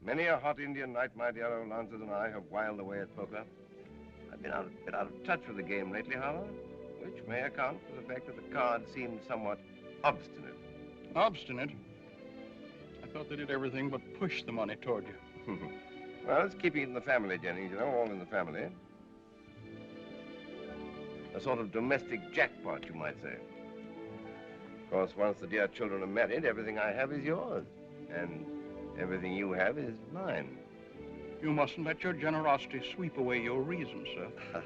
Many a hot Indian night, my dear old Lancers and I have whiled away at poker. I've been a bit out of touch with the game lately, however, which may account for the fact that the cards seemed somewhat obstinate. Obstinate? I thought they did everything but push the money toward you. Well, it's keeping it in the family, Jennings, you know, all in the family. A sort of domestic jackpot, you might say. Of course, once the dear children are married, everything I have is yours. And everything you have is mine. You mustn't let your generosity sweep away your reason, sir.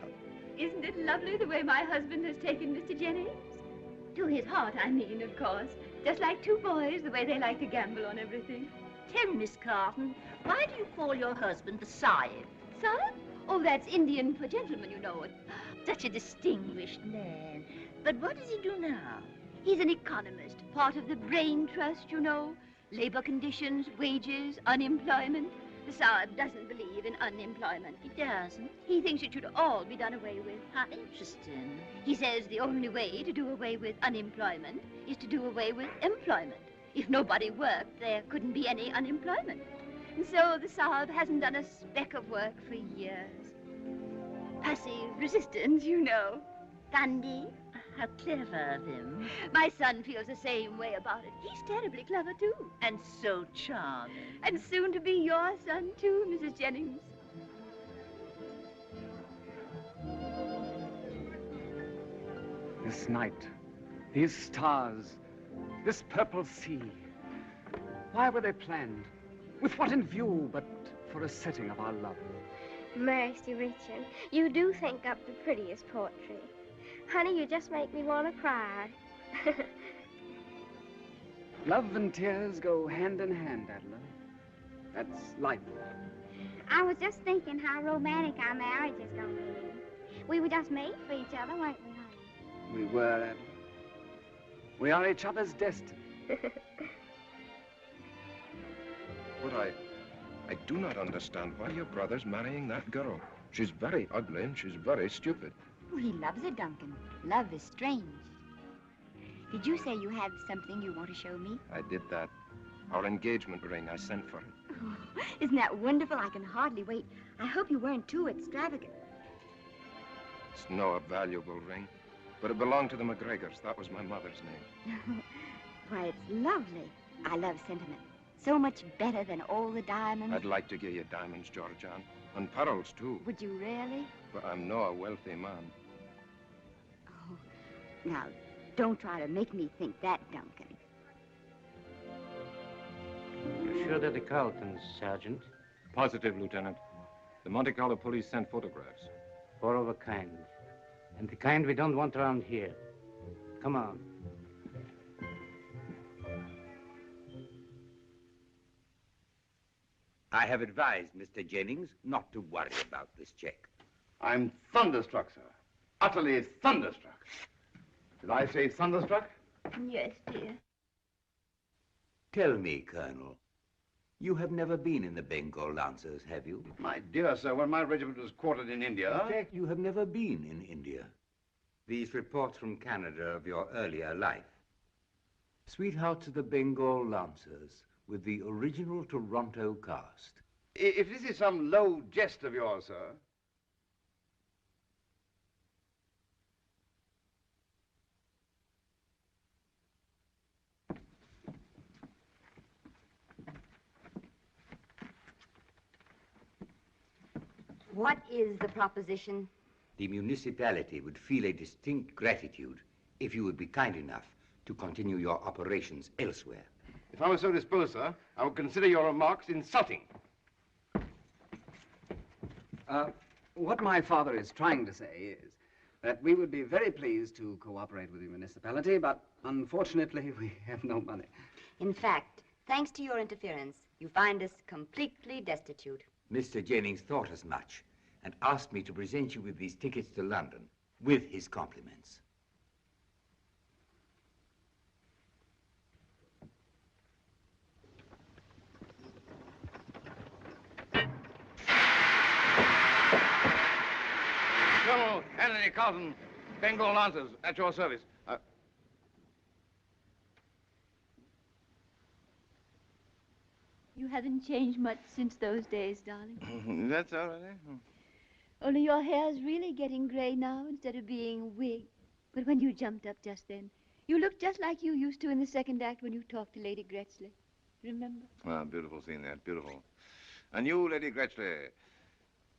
Isn't it lovely the way my husband has taken Mr. Jennings? To his heart, I mean, of course. Just like two boys, the way they like to gamble on everything. Tell me, Miss Carleton, why do you call your husband the Sahib? Sir? Oh, that's Indian for gentlemen, you know. Such a distinguished man. But what does he do now? He's an economist, part of the Brain Trust, you know. Labor conditions, wages, unemployment. The Sahib doesn't believe in unemployment. He doesn't? He thinks it should all be done away with. How interesting. He says the only way to do away with unemployment is to do away with employment. If nobody worked, there couldn't be any unemployment. And so the Sahib hasn't done a speck of work for years. Passive resistance, you know. Gandhi. How clever of him. My son feels the same way about it. He's terribly clever, too. And so charming. And soon to be your son, too, Mrs. Jennings. This night, these stars, this purple sea. Why were they planned? With what in view but for a setting of our love? Mercy, Richard, you do think up the prettiest poetry. Honey, you just make me want to cry. Love and tears go hand in hand, Adela. That's life. I was just thinking how romantic our marriage is going to be. We were just made for each other, weren't we, honey? We were, Adela. We are each other's destiny. But I I do not understand why your brother's marrying that girl. She's very ugly and she's very stupid. Oh, he loves her, Duncan. Love is strange. Did you say you had something you want to show me? I did that. Our engagement ring, I sent for it. Oh, isn't that wonderful? I can hardly wait. I hope you weren't too extravagant. It's no valuable ring, but it belonged to the McGregors. That was my mother's name. Why, it's lovely. I love sentiment. So much better than all the diamonds. I'd like to give you diamonds, Georgian, and pearls, too. Would you really? But I'm no a wealthy man. Oh, now, don't try to make me think that, Duncan. You're sure they're the Carletons, Sergeant? Positive, Lieutenant. The Monte Carlo police sent photographs. Four of a kind. And the kind we don't want around here. Come on. I have advised Mr. Jennings not to worry about this check. I'm thunderstruck, sir. Utterly thunderstruck. Did I say thunderstruck? Yes, dear. Tell me, Colonel, you have never been in the Bengal Lancers, have you? My dear sir, when my regiment was quartered in India... In fact, you have never been in India. These reports from Canada of your earlier life. Sweethearts of the Bengal Lancers with the original Toronto cast. If this is some low jest of yours, sir... What is the proposition? The municipality would feel a distinct gratitude if you would be kind enough to continue your operations elsewhere. If I were so disposed, sir, I would consider your remarks insulting. What my father is trying to say is that we would be very pleased to cooperate with the municipality, but unfortunately we have no money. In fact, thanks to your interference, you find us completely destitute. Mr. Jennings thought as much and asked me to present you with these tickets to London with his compliments. Colonel Anthony Carleton, Bengal Lancers, at your service. You haven't changed much since those days, darling. That's all right. Only your hair's really getting gray now instead of being wig. But when you jumped up just then, you looked just like you used to in the second act when you talked to Lady Gretchley. Remember? Well, beautiful scene that, beautiful. And you, Lady Gretchley,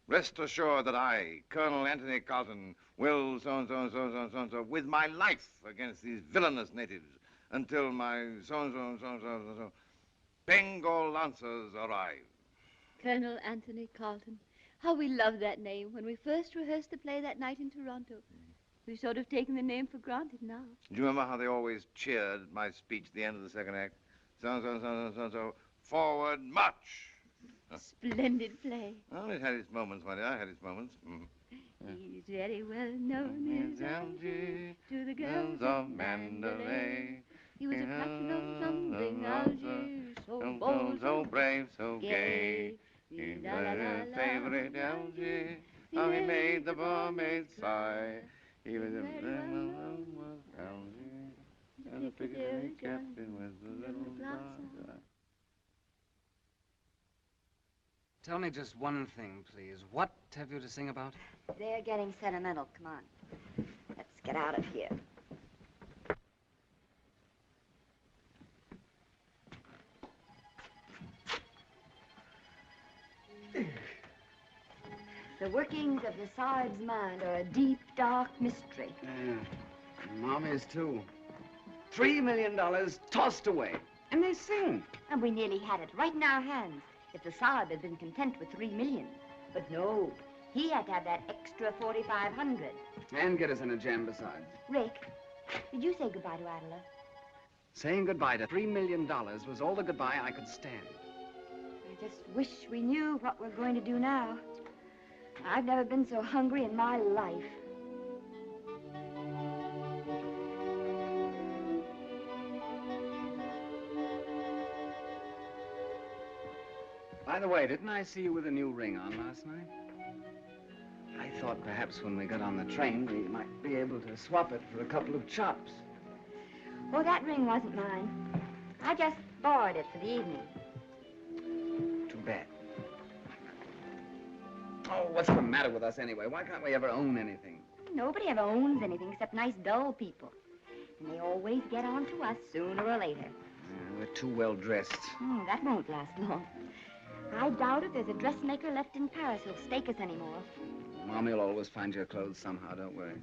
rest assured that I, Colonel Anthony Carleton, will so-and-so, with my life against these villainous natives until my so-and-so, Bengal Lancers arrive. Colonel Anthony Carleton. How we loved that name when we first rehearsed the play that night in Toronto. We've sort of taken the name for granted now. Do you remember how they always cheered at my speech at the end of the second act? So, forward, march. Splendid play. Well, it had its moments, my dear. It had its moments. He's very well known as Algy to the girls of Mandalay. He was a patron of something, Algy, so bold, so brave, so gay. He's my favorite Algy. How he made the barmaid sigh. He was a Algy, and the Piccadilly captain with the little glass. Tell me just one thing, please. What have you to sing about? They're getting sentimental. Come on. Let's get out of here. The workings of the Sahib's mind are a deep, dark mystery. Yeah, Mommy's too. $3 million tossed away. And they sing. And we nearly had it right in our hands if the Sahib had been content with $3 million. But no, he had to have that extra 4,500. And get us in a jam besides. Rick, did you say goodbye to Adela? Saying goodbye to $3 million was all the goodbye I could stand. I just wish we knew what we're going to do now. I've never been so hungry in my life. By the way, didn't I see you with a new ring on last night? I thought perhaps when we got on the train, we might be able to swap it for a couple of chops. Oh, that ring wasn't mine. I just borrowed it for the evening. Too bad. Oh, what's the matter with us anyway? Why can't we ever own anything? Nobody ever owns anything except nice, dull people. And they always get on to us sooner or later. Yeah, we're too well dressed. Oh, that won't last long. I doubt if there's a dressmaker left in Paris who'll stake us anymore. Mommy will always find your clothes somehow, don't worry.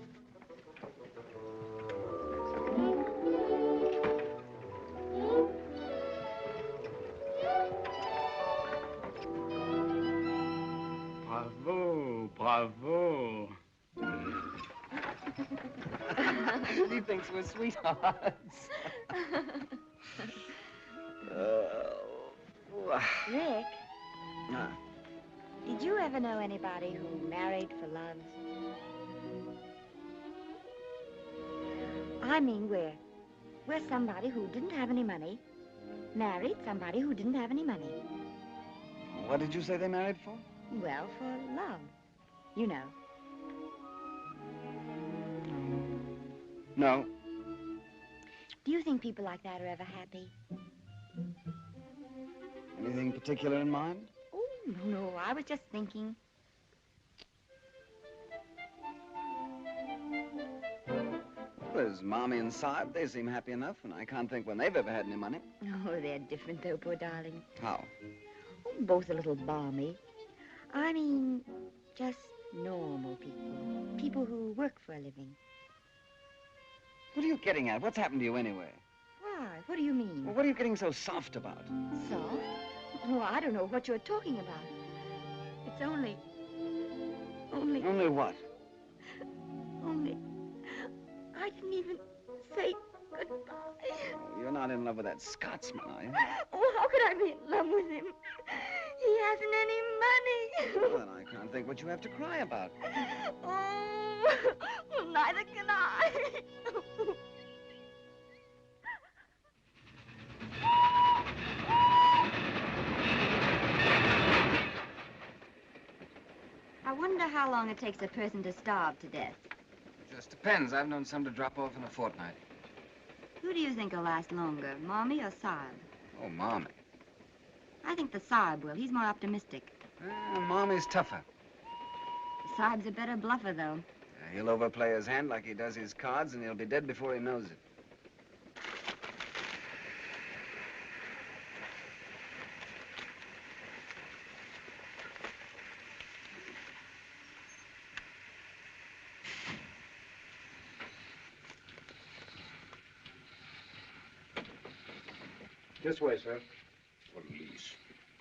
Bravo, bravo. He thinks we're sweethearts. Rick, did you ever know anybody who married for love? I mean, we're somebody who didn't have any money, married somebody who didn't have any money. What did you say they married for? Well, for love, you know. No. Do you think people like that are ever happy? Anything particular in mind? Oh, no, I was just thinking. Well, there's Mommy and Saab. They seem happy enough, and I can't think when they've ever had any money. Oh, they're different, though, poor darling. How? Oh, both a little balmy. I mean, just normal people. People who work for a living. What are you getting at? What's happened to you anyway? Why? What do you mean? Well, what are you getting so soft about? Soft? Oh, I don't know what you're talking about. It's only... Only what? Only... I didn't even say goodbye. Oh, you're not in love with that Scotsman, are you? Oh, how could I be in love with him? He hasn't any money. Well, then I can't think what you have to cry about. Oh, well, neither can I. I wonder how long it takes a person to starve to death. Just depends. I've known some to drop off in a fortnight. Who do you think will last longer, Mommy or Saab? Oh, Mommy. I think the Saab will. He's more optimistic. Mommy's tougher. Saab's a better bluffer, though. He'll overplay his hand like he does his cards, and he'll be dead before he knows it. This way, sir. Police.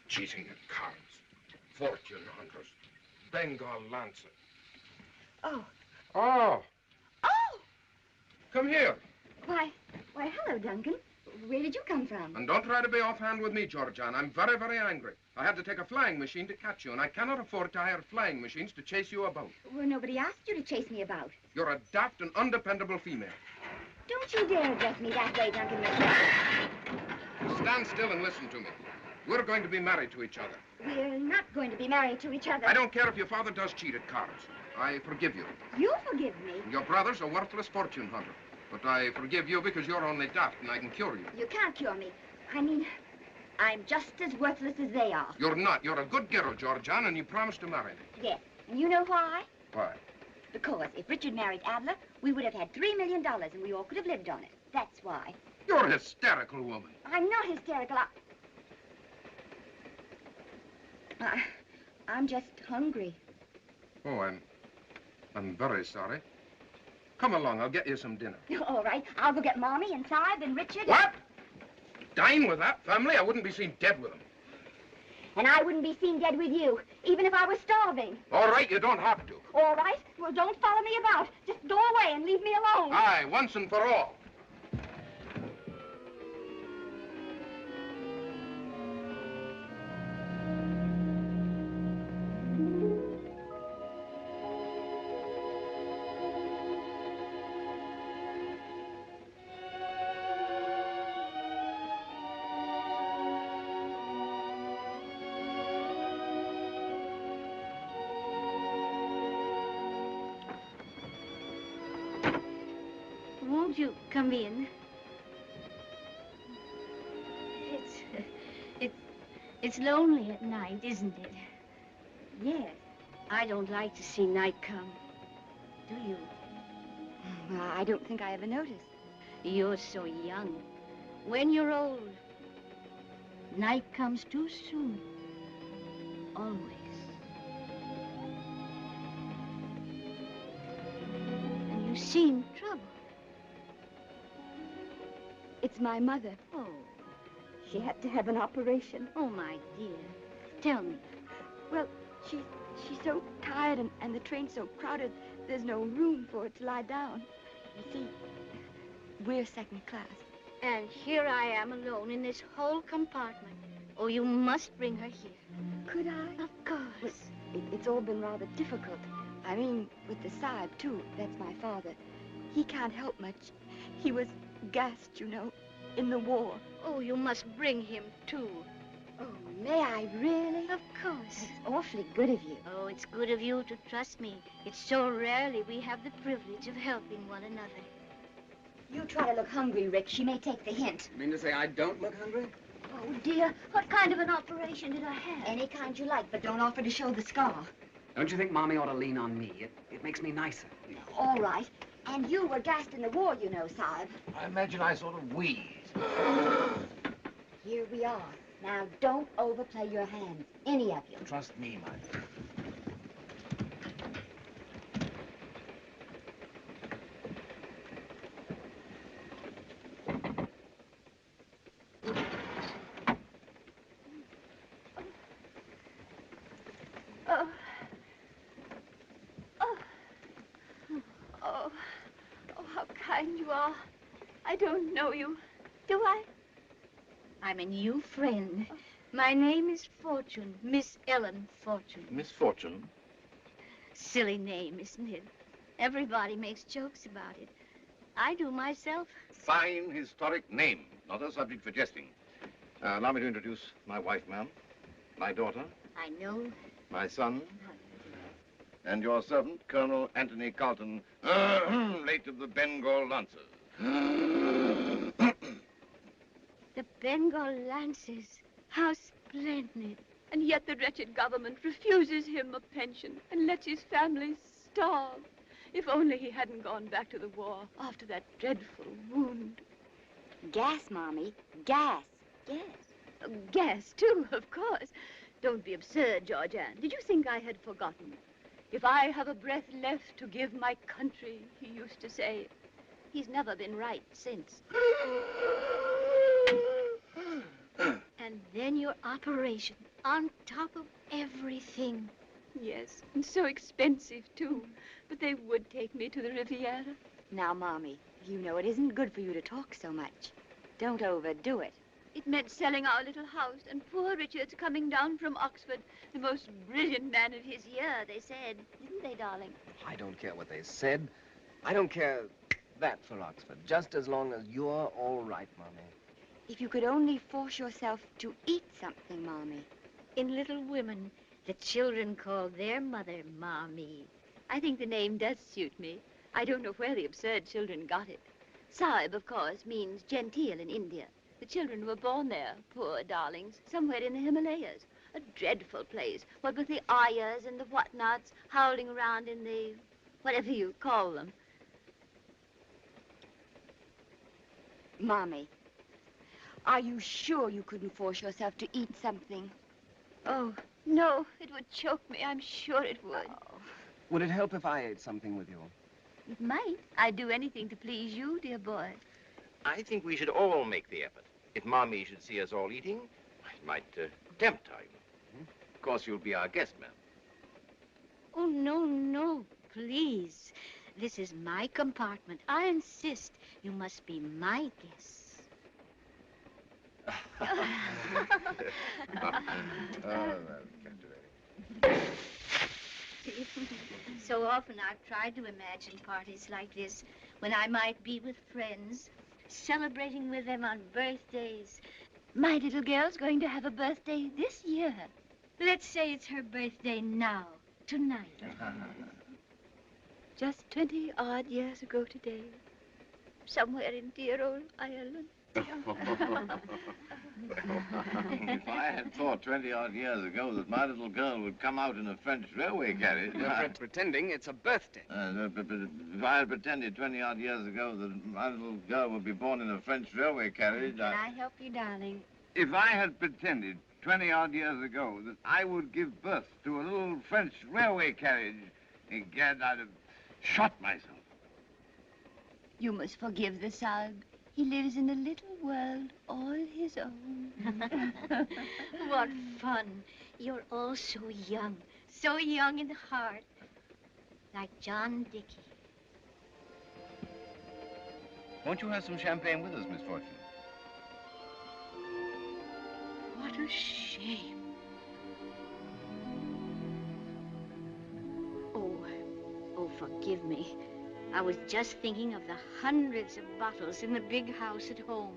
Cheating at cards. Fortune hunters. Bengal lancer. Oh. Oh. Oh! Come here. Why, hello, Duncan. Where did you come from? And don't try to be offhand with me, Georgiana. I'm very, very angry. I had to take a flying machine to catch you, and I cannot afford to hire flying machines to chase you about. Well, nobody asked you to chase me about. You're a daft and undependable female. Don't you dare address me that way, Duncan McNair. Stand still and listen to me. We're going to be married to each other. We're not going to be married to each other. I don't care if your father does cheat at cards. I forgive you. You forgive me? Your brother's a worthless fortune hunter. But I forgive you because you're only daft and I can cure you. You can't cure me. I mean, I'm just as worthless as they are. You're not. You're a good girl, Georgiana, and you promised to marry me. Yes. And you know why? Why? Because if Richard married Adler, we would have had $3 million and we all could have lived on it. That's why. You're a hysterical woman. I'm not hysterical. I'm just hungry. Oh, I'm very sorry. Come along, I'll get you some dinner. All right, I'll go get Mommy and Saab and Richard. What? Dine with that family? I wouldn't be seen dead with them. And I wouldn't be seen dead with you, even if I was starving. All right, you don't have to. All right? Well, don't follow me about. Just go away and leave me alone. Aye, once and for all. Won't you come in? It's lonely at night, isn't it? Yes. I don't like to see night come. Do you? Well, I don't think I ever noticed. You're so young. When you're old, night comes too soon. Always. And you seem troubled. It's my mother. Oh. She had to have an operation. Oh, my dear. Tell me. Well, she's so tired and the train's so crowded, there's no room for her to lie down. You see, we're second class. And here I am alone in this whole compartment. Oh, you must bring her here. Could I? Of course. Well, it's all been rather difficult. I mean, with the Sahib, too. That's my father. He can't help much. He was gassed, you know, in the war. Oh, you must bring him, too. Oh, may I really? Of course. It's awfully good of you. Oh, it's good of you to trust me. It's so rarely we have the privilege of helping one another. You try to look hungry, Rick. She may take the hint. You mean to say I don't look hungry? Oh, dear. What kind of an operation did I have? Any kind you like, but don't offer to show the scar. Don't you think Mommy ought to lean on me? It makes me nicer. All right. And you were gassed in the war, you know, Sahib. I imagine I sort of wheezed. Here we are. Now, don't overplay your hand, any of you. Trust me, my dear. Oh, how kind you are. I don't know you. Do I? I'm a new friend. My name is Fortune, Miss Ellen Fortune. Miss Fortune? Silly name, isn't it? Everybody makes jokes about it. I do myself. Fine historic name, not a subject for jesting. Allow me to introduce my wife, ma'am, my daughter, I know. my son, and your servant, Colonel Anthony Carleton, late of the Bengal Lancers. The Bengal Lancers. How splendid. And yet the wretched government refuses him a pension and lets his family starve. If only he hadn't gone back to the war after that dreadful wound. Gas, Mommy. Gas. Gas. Gas, too, of course. Don't be absurd, Georgianne. Did you think I had forgotten? If I have a breath left to give my country, he used to say. He's never been right since. And then your operation, on top of everything. Yes, and so expensive, too. But they would take me to the Riviera. Now, Mommy, you know it isn't good for you to talk so much. Don't overdo it. It meant selling our little house, and poor Richard's coming down from Oxford, the most brilliant man of his year, they said. Didn't they, darling? I don't care what they said. I don't care that for Oxford, just as long as you're all right, Mommy. If you could only force yourself to eat something, Mommy. In Little Women, the children call their mother Mommy. I think the name does suit me. I don't know where the absurd children got it. Sahib, of course, means genteel in India. The children were born there, poor darlings, somewhere in the Himalayas. A dreadful place, what with the ayahs and the whatnots howling around in the, whatever you call them. Mommy, are you sure you couldn't force yourself to eat something? Oh, no, it would choke me. I'm sure it would. Oh. Would it help if I ate something with you? It might. I'd do anything to please you, dear boy. I think we should all make the effort. If Mommy should see us all eating, it might tempt her. Of course, you'll be our guest, ma'am. Oh, no, no, please. This is my compartment. I insist you must be my guests. So often I've tried to imagine parties like this when I might be with friends, celebrating with them on birthdays. My little girl's going to have a birthday this year. Let's say it's her birthday now, tonight. Just 20-odd years ago today, somewhere in dear old Ireland. If I had thought 20-odd years ago that my little girl would come out in a French railway carriage... You're pretending it's a birthday. If I had pretended 20-odd years ago that my little girl would be born in a French railway carriage... Can I help you, darling? If I had pretended 20-odd years ago that I would give birth to a little French railway carriage, egad, I'd have shot myself. You must forgive the Sahib. He lives in a little world all his own. What fun. You're all so young in heart. Like John Dickey. Won't you have some champagne with us, Miss Fortune? What a shame. Oh, forgive me. I was just thinking of the hundreds of bottles in the big house at home.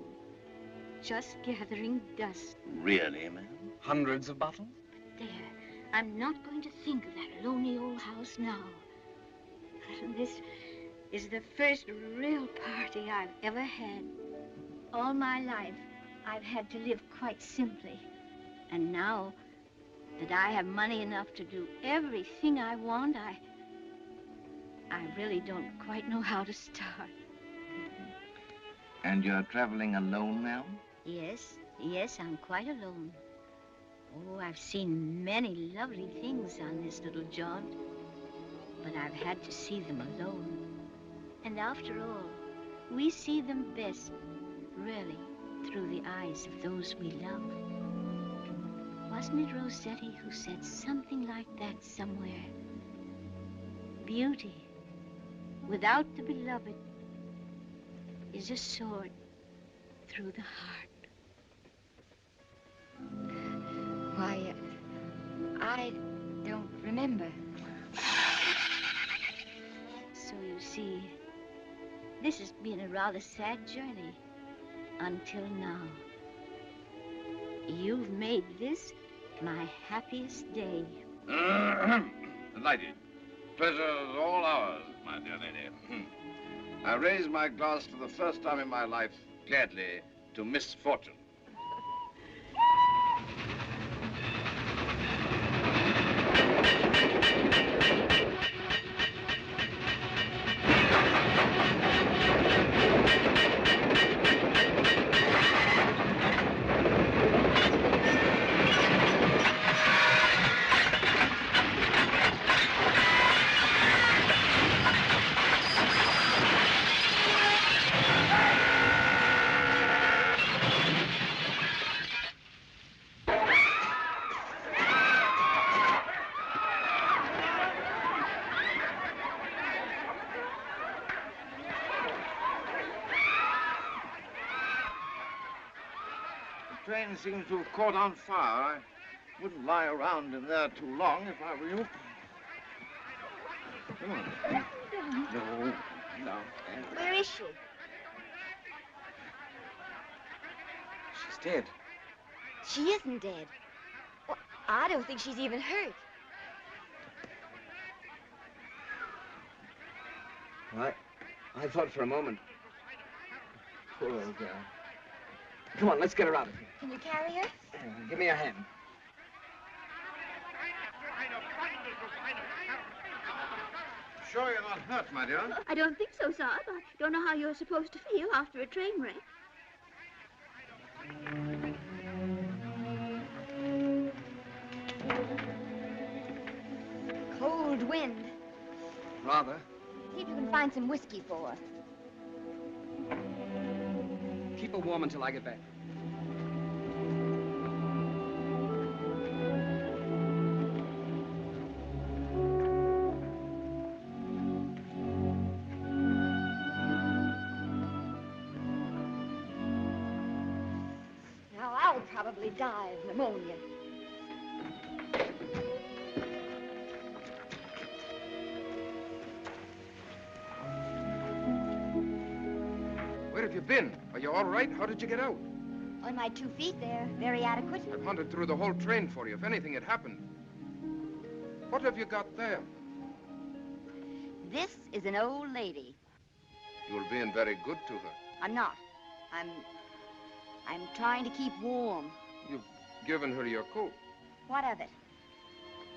Just gathering dust. Really, ma'am? Hundreds of bottles? There, I'm not going to think of that lonely old house now. This is the first real party I've ever had. All my life, I've had to live quite simply. And now that I have money enough to do everything I want, I really don't quite know how to start. And you're traveling alone now? Yes, I'm quite alone. Oh, I've seen many lovely things on this little jaunt, but I've had to see them alone. And after all, we see them best, really, through the eyes of those we love. Wasn't it Rossetti who said something like that somewhere? Beauty, without the beloved, is a sword through the heart. Why, I don't remember. So you see, this has been a rather sad journey until now. You've made this my happiest day. Delighted. Pleasure's all ours, my dear lady. I raise my glass for the first time in my life, gladly, to Miss Fortune. The train seems to have caught on fire. I wouldn't lie around in there too long if I were you. Come on. No. Where is she? She's dead. She isn't dead. Well, I don't think she's even hurt. I thought for a moment. Poor old girl. Come on, let's get her out of here. Can you carry her? Give me a hand. Sure you're not hurt, my dear? I don't think so, Sahib. I don't know how you're supposed to feel after a train wreck. Cold wind. Rather. See if you can find some whiskey for her. Keep her warm until I get back. Now, I'll probably die of pneumonia. Where have you been? Are you all right? How did you get out? On my 2 feet, they're very adequate. I've hunted through the whole train for you, if anything had happened. What have you got there? This is an old lady. You're being very good to her. I'm not. I'm trying to keep warm. You've given her your coat. What of it?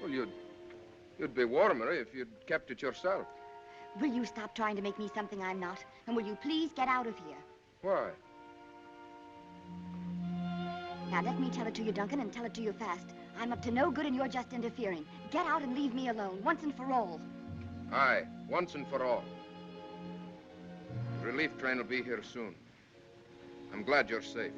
Well, you'd be warmer if you'd kept it yourself. Will you stop trying to make me something I'm not? And will you please get out of here? Why? Now, let me tell it to you, Duncan, and tell it to you fast. I'm up to no good and you're just interfering. Get out and leave me alone, once and for all. Aye, once and for all. The relief train will be here soon. I'm glad you're safe.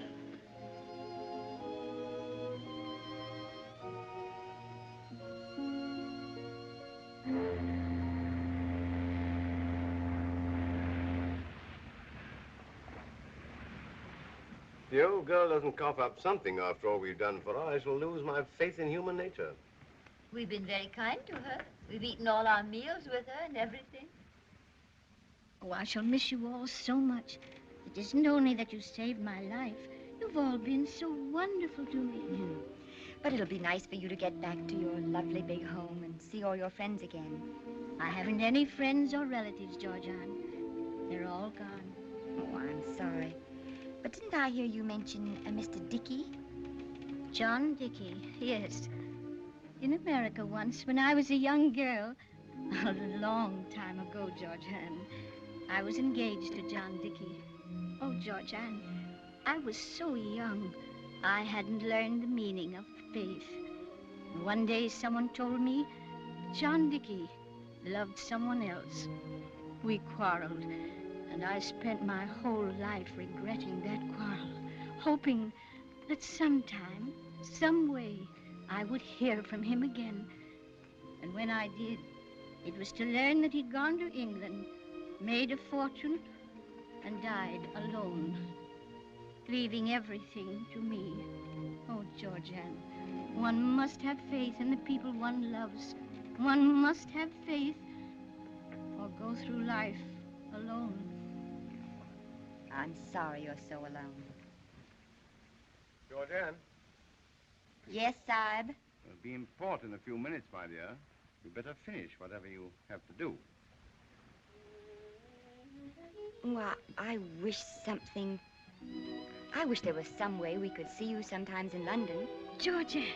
If the old girl doesn't cough up something after all we've done for her, I shall lose my faith in human nature. We've been very kind to her. We've eaten all our meals with her and everything. Oh, I shall miss you all so much. It isn't only that you saved my life. You've all been so wonderful to me. But it'll be nice for you to get back to your lovely big home and see all your friends again. I haven't any friends or relatives, Georgiana. They're all gone. Oh, I'm sorry. But didn't I hear you mention a Mr. Dickey? John Dickey, yes. In America once, when I was a young girl, a long time ago, Georgiana, I was engaged to John Dickey. Oh, Georgiana, I was so young. I hadn't learned the meaning of faith. One day someone told me John Dickey loved someone else. We quarreled, and I spent my whole life regretting that quarrel, hoping that sometime, some way, I would hear from him again. And when I did, it was to learn that he'd gone to England, made a fortune, and died alone, leaving everything to me. Oh, Georgiana, one must have faith in the people one loves. One must have faith or go through life alone. I'm sorry you're so alone. Georgiana? Yes, Sahib? It'll be in port in a few minutes, my dear. You better finish whatever you have to do. Well, I wish something... I wish there was some way we could see you sometimes in London. Georgiana!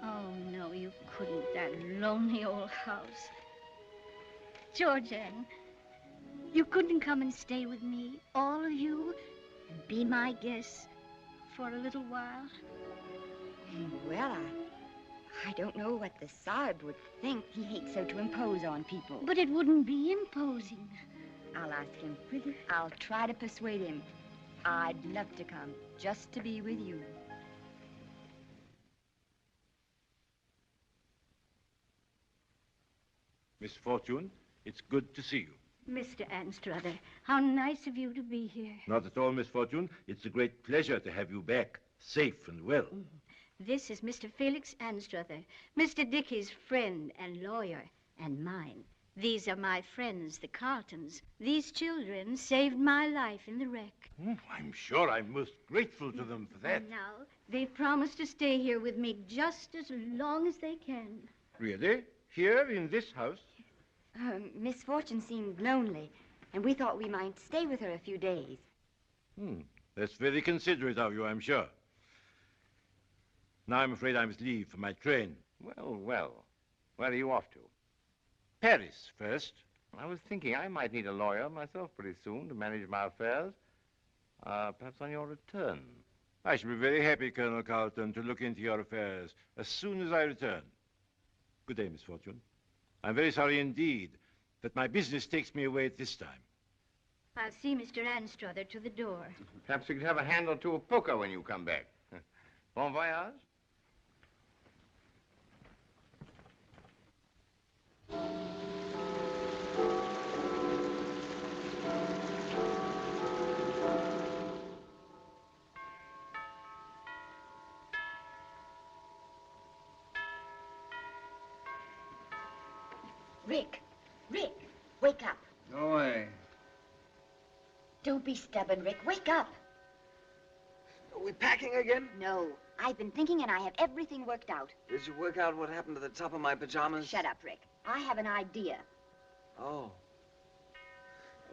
Oh, no, you couldn't, that lonely old house. Georgiana, you couldn't come and stay with me, all of you, and be my guests for a little while? Well, I don't know what the Sahib would think. He hates so to impose on people. But it wouldn't be imposing. I'll ask him. I'll try to persuade him. I'd love to come, just to be with you. Miss Fortune, it's good to see you. Mr. Anstruther, how nice of you to be here. Not at all, Miss Fortune. It's a great pleasure to have you back, safe and well. This is Mr. Felix Anstruther, Mr. Dickey's friend and lawyer, and mine. These are my friends, the Carletons. These children saved my life in the wreck. I'm sure I'm most grateful to them for that. And now, they've promised to stay here with me just as long as they can. Really? Here in this house? Miss Fortune seemed lonely, and we thought we might stay with her a few days. That's very considerate of you, I'm sure. Now I'm afraid I must leave for my train. Well, well. Where are you off to? Paris first. I was thinking I might need a lawyer myself pretty soon to manage my affairs. Perhaps on your return. I shall be very happy, Colonel Carleton, to look into your affairs as soon as I return. Good day, Miss Fortune. I'm very sorry indeed that my business takes me away at this time. I'll see Mr. Anstruther to the door. Perhaps you could have a hand or two of poker when you come back. Bon voyage. Rick, wake up. No way. Don't be stubborn, Rick. Wake up. Are we packing again? No. I've been thinking and I have everything worked out. Did you work out what happened to the top of my pajamas? Shut up, Rick. I have an idea. Oh.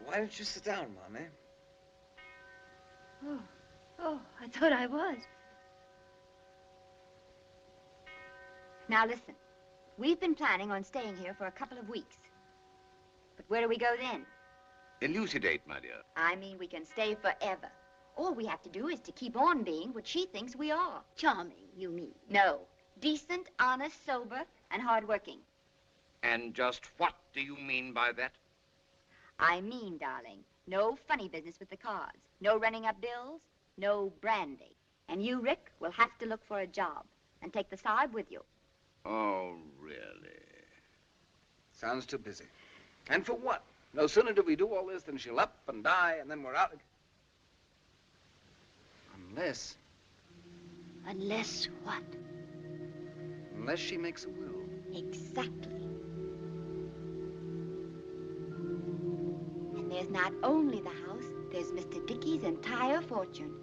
Why don't you sit down, Mommy? Oh, I thought I was. Now listen, we've been planning on staying here for a couple of weeks. But where do we go then? Elucidate, my dear. I mean, we can stay forever. All we have to do is to keep on being what she thinks we are. Charming, you mean? No, decent, honest, sober, and hardworking. And just what do you mean by that? I mean, darling, no funny business with the cards, no running up bills, no brandy. And you, Rick, will have to look for a job and take the Saab with you. Oh, really? Sounds too busy. And for what? No sooner do we do all this than she'll up and die, and then we're out. Unless... Unless what? Unless she makes a will. Exactly. And there's not only the house, there's Mr. Dickey's entire fortune.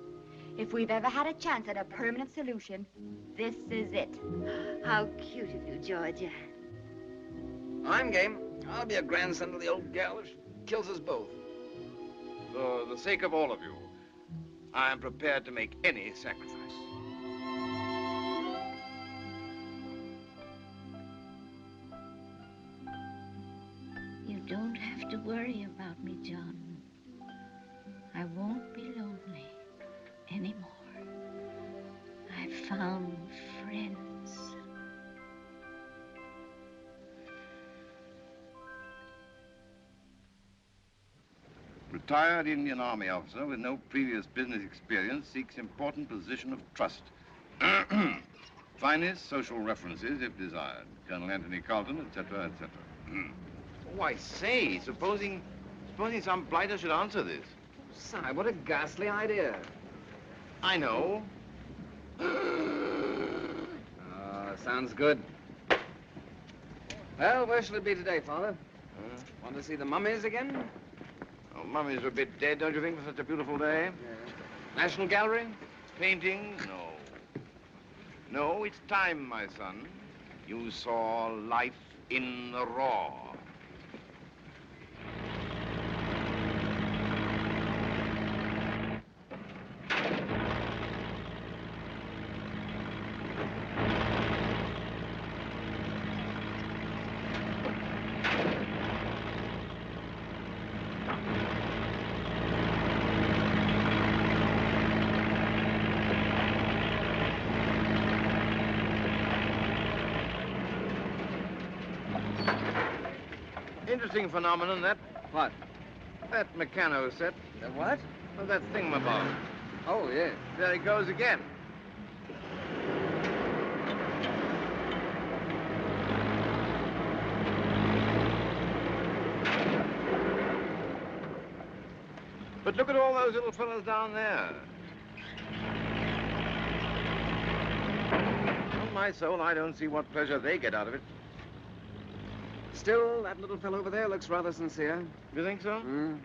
If we've ever had a chance at a permanent solution, this is it. How cute of you, Georgia. I'm game. I'll be a grandson to the old gal if she kills us both. For the sake of all of you, I am prepared to make any sacrifice. You don't have to worry about me, John. I won't be lonely anymore. I've found friends. Retired Indian Army officer with no previous business experience seeks important position of trust. Finest social references, if desired. Colonel Anthony Carleton, etc., etc. Oh, I say, supposing some blighter should answer this. Si, what a ghastly idea. I know. Sounds good. Well, where shall it be today, Father? Want to see the mummies again? Oh, mummies are a bit dead, don't you think, for such a beautiful day? Yeah. National Gallery? Painting? No. No, it's time, my son. You saw life in the raw. Interesting phenomenon, that. What? That mechano set. The what? Well, that thingamabob. Oh, yeah. There he goes again. But look at all those little fellows down there. On my soul, I don't see what pleasure they get out of it. Still, that little fellow over there looks rather sincere. You think so? Mm.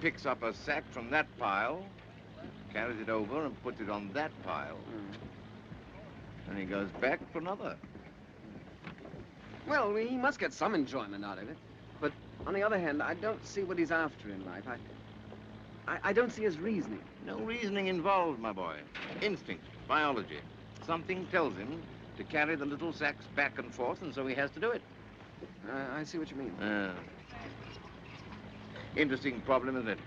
Picks up a sack from that pile, carries it over and puts it on that pile. And he goes back for another. Well, he must get some enjoyment out of it. But on the other hand, I don't see what he's after in life. I don't see his reasoning. No reasoning involved, my boy. Instinct, biology. Something tells him to carry the little sacks back and forth, and so he has to do it. I see what you mean. Interesting problem, isn't it?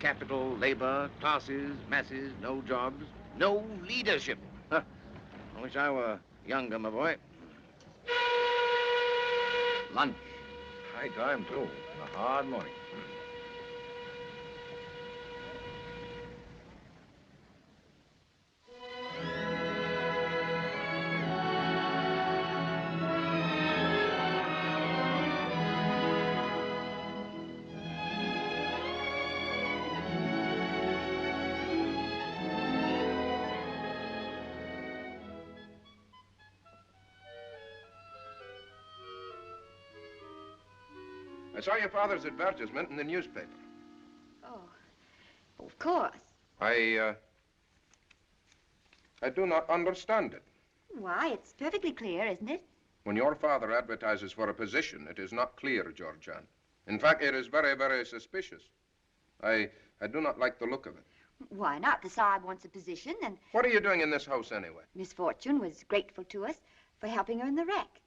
Capital, labor, classes, masses, no jobs, no leadership. Huh. I wish I were younger, my boy. Lunch. High time, too. A hard morning. I saw your father's advertisement in the newspaper. Oh, of course. I do not understand it. Why, it's perfectly clear, isn't it? When your father advertises for a position, it is not clear, Georgian. In fact, it is very, very suspicious. I do not like the look of it. Why not? The Sahib wants a position, and What are you doing in this house anyway? Miss Fortune was grateful to us for helping her in the wreck.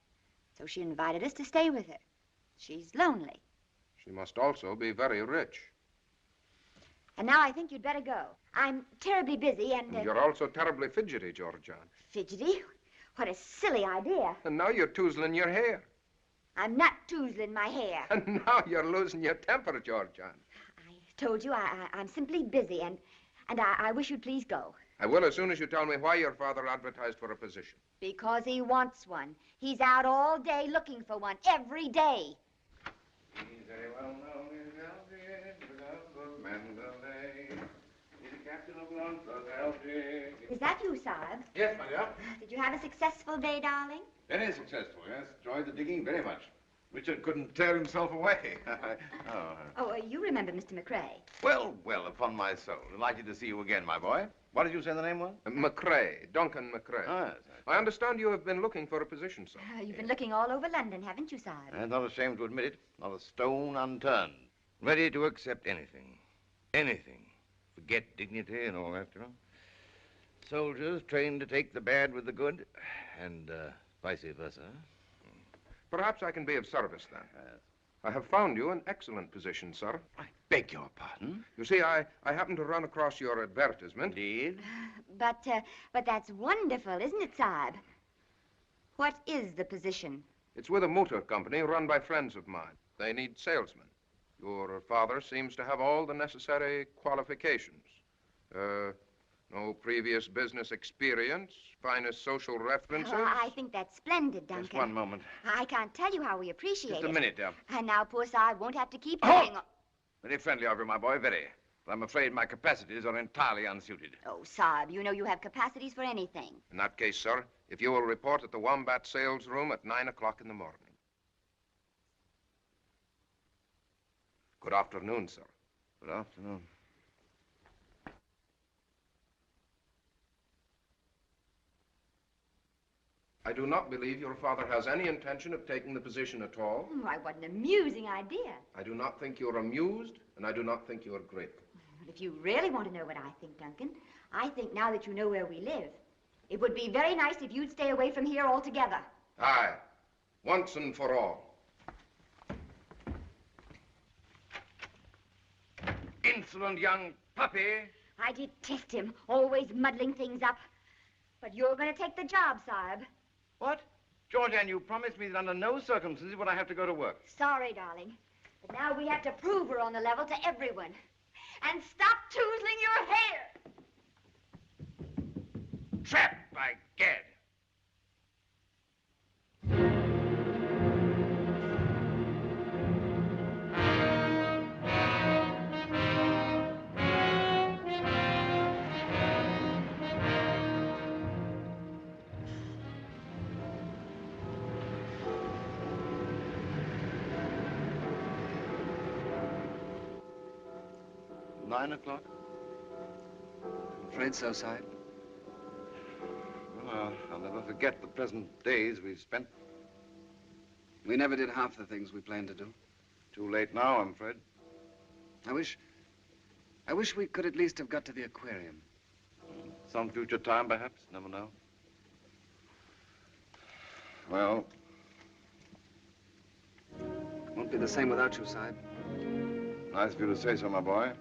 So she invited us to stay with her. She's lonely. She must also be very rich. And now I think you'd better go. I'm terribly busy and... You're also terribly fidgety, Georgian. Fidgety? What a silly idea. And now you're toozling your hair. I'm not toozling my hair. And now you're losing your temper, Georgian. Told you I'm simply busy, and I wish you'd please go. I will as soon as you tell me why your father advertised for a position. Because he wants one. He's out all day looking for one, every day. He's very well known in Algiers, without Mandalay. He's the captain of London's Algiers. Is that you, Sahib? Yes, my dear. Did you have a successful day, darling? Very successful, yes. Enjoyed the digging very much. Richard couldn't tear himself away. You remember Mr. McCrae. Well, upon my soul. Delighted to see you again, my boy. What did you say the name was? McCrae, Duncan McCrae. Oh, yes. I understand you have been looking for a position, sir. You've been looking all over London, haven't you, Sahib? I'm not ashamed to admit it. Not a stone unturned. Ready to accept anything. Anything. Forget dignity and all that, you know. Soldiers trained to take the bad with the good, and vice versa. Perhaps I can be of service, then. Yes. I have found you an excellent position, sir. I beg your pardon? You see, I happened to run across your advertisement. Indeed. But that's wonderful, isn't it, Sahib? What is the position? It's with a motor company run by friends of mine. They need salesmen. Your father seems to have all the necessary qualifications. No previous business experience, finest social references. Oh, I think that's splendid, Duncan. Just one moment. I can't tell you how we appreciate it. Just a minute, dear. And now poor Sahib won't have to keep Oh! looking. Very friendly of you, my boy, very. But I'm afraid my capacities are entirely unsuited. Oh, Sahib, you know you have capacities for anything. In that case, sir, if you will report at the Wombat sales room at 9 o'clock in the morning. Good afternoon, sir. Good afternoon. I do not believe your father has any intention of taking the position at all. Why, what an amusing idea. I do not think you're amused, and I do not think you're grateful. But if you really want to know what I think, Duncan, I think now that you know where we live, it would be very nice if you'd stay away from here altogether. Aye, once and for all. Insolent young puppy. I detest him, always muddling things up. But you're going to take the job, Sahib. What? Georgian, you promised me that under no circumstances would I have to go to work. Sorry, darling. But now we have to prove we're on the level to everyone. And stop toozling your hair. Trapped, by gad. $9 o'clock? I'm afraid so, Sahib. Well, I'll never forget the pleasant days we spent. We never did half the things we planned to do. Too late now, I'm afraid. I wish we could at least have got to the aquarium. Some future time, perhaps. Never know. Well, Won't be the same without you, Sahib. nice of you to say so, my boy.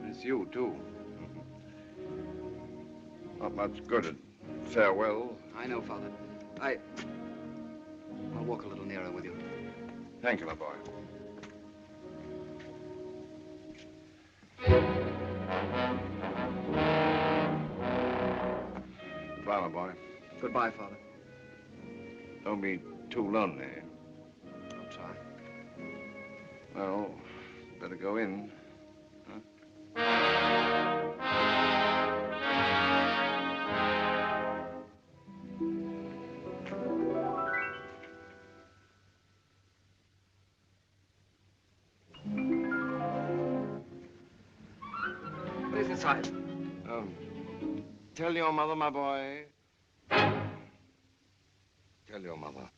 It's you, too. Not much good at farewell. I know, Father. I'll walk a little nearer with you. Thank you, my boy. Goodbye, my boy. Goodbye, Father. Don't be too lonely. I'll try. Well, better go in. What is it, Sahib? Tell your mother, my boy. Tell your mother.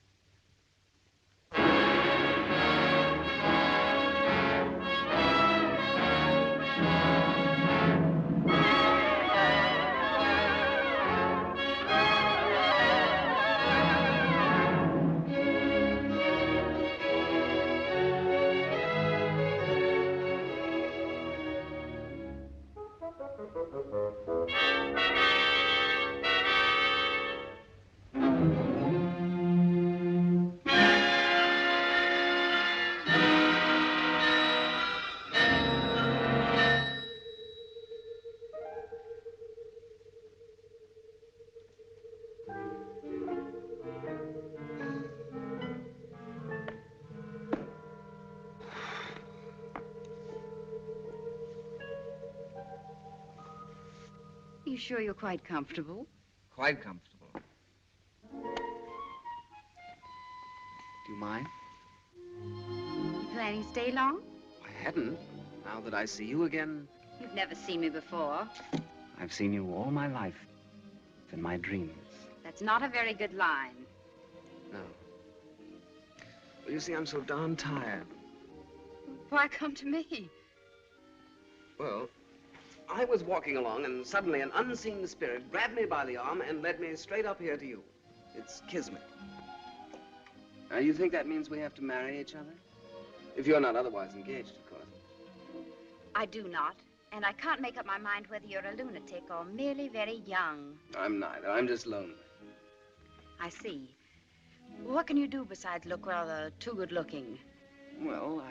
you sure you're quite comfortable? Quite comfortable. Do you mind? You planning to stay long? I hadn't. Now that I see you again, You've never seen me before. I've seen you all my life. In my dreams. That's not a very good line. No. Well, you see, I'm so darn tired. Why come to me? Well, I was walking along and suddenly an unseen spirit grabbed me by the arm and led me straight up here to you. It's kismet. Now, you think that means we have to marry each other? If you're not otherwise engaged, of course. I do not. And I can't make up my mind whether you're a lunatic or merely very young. I'm neither. I'm just lonely. I see. What can you do besides look rather too good looking? Well,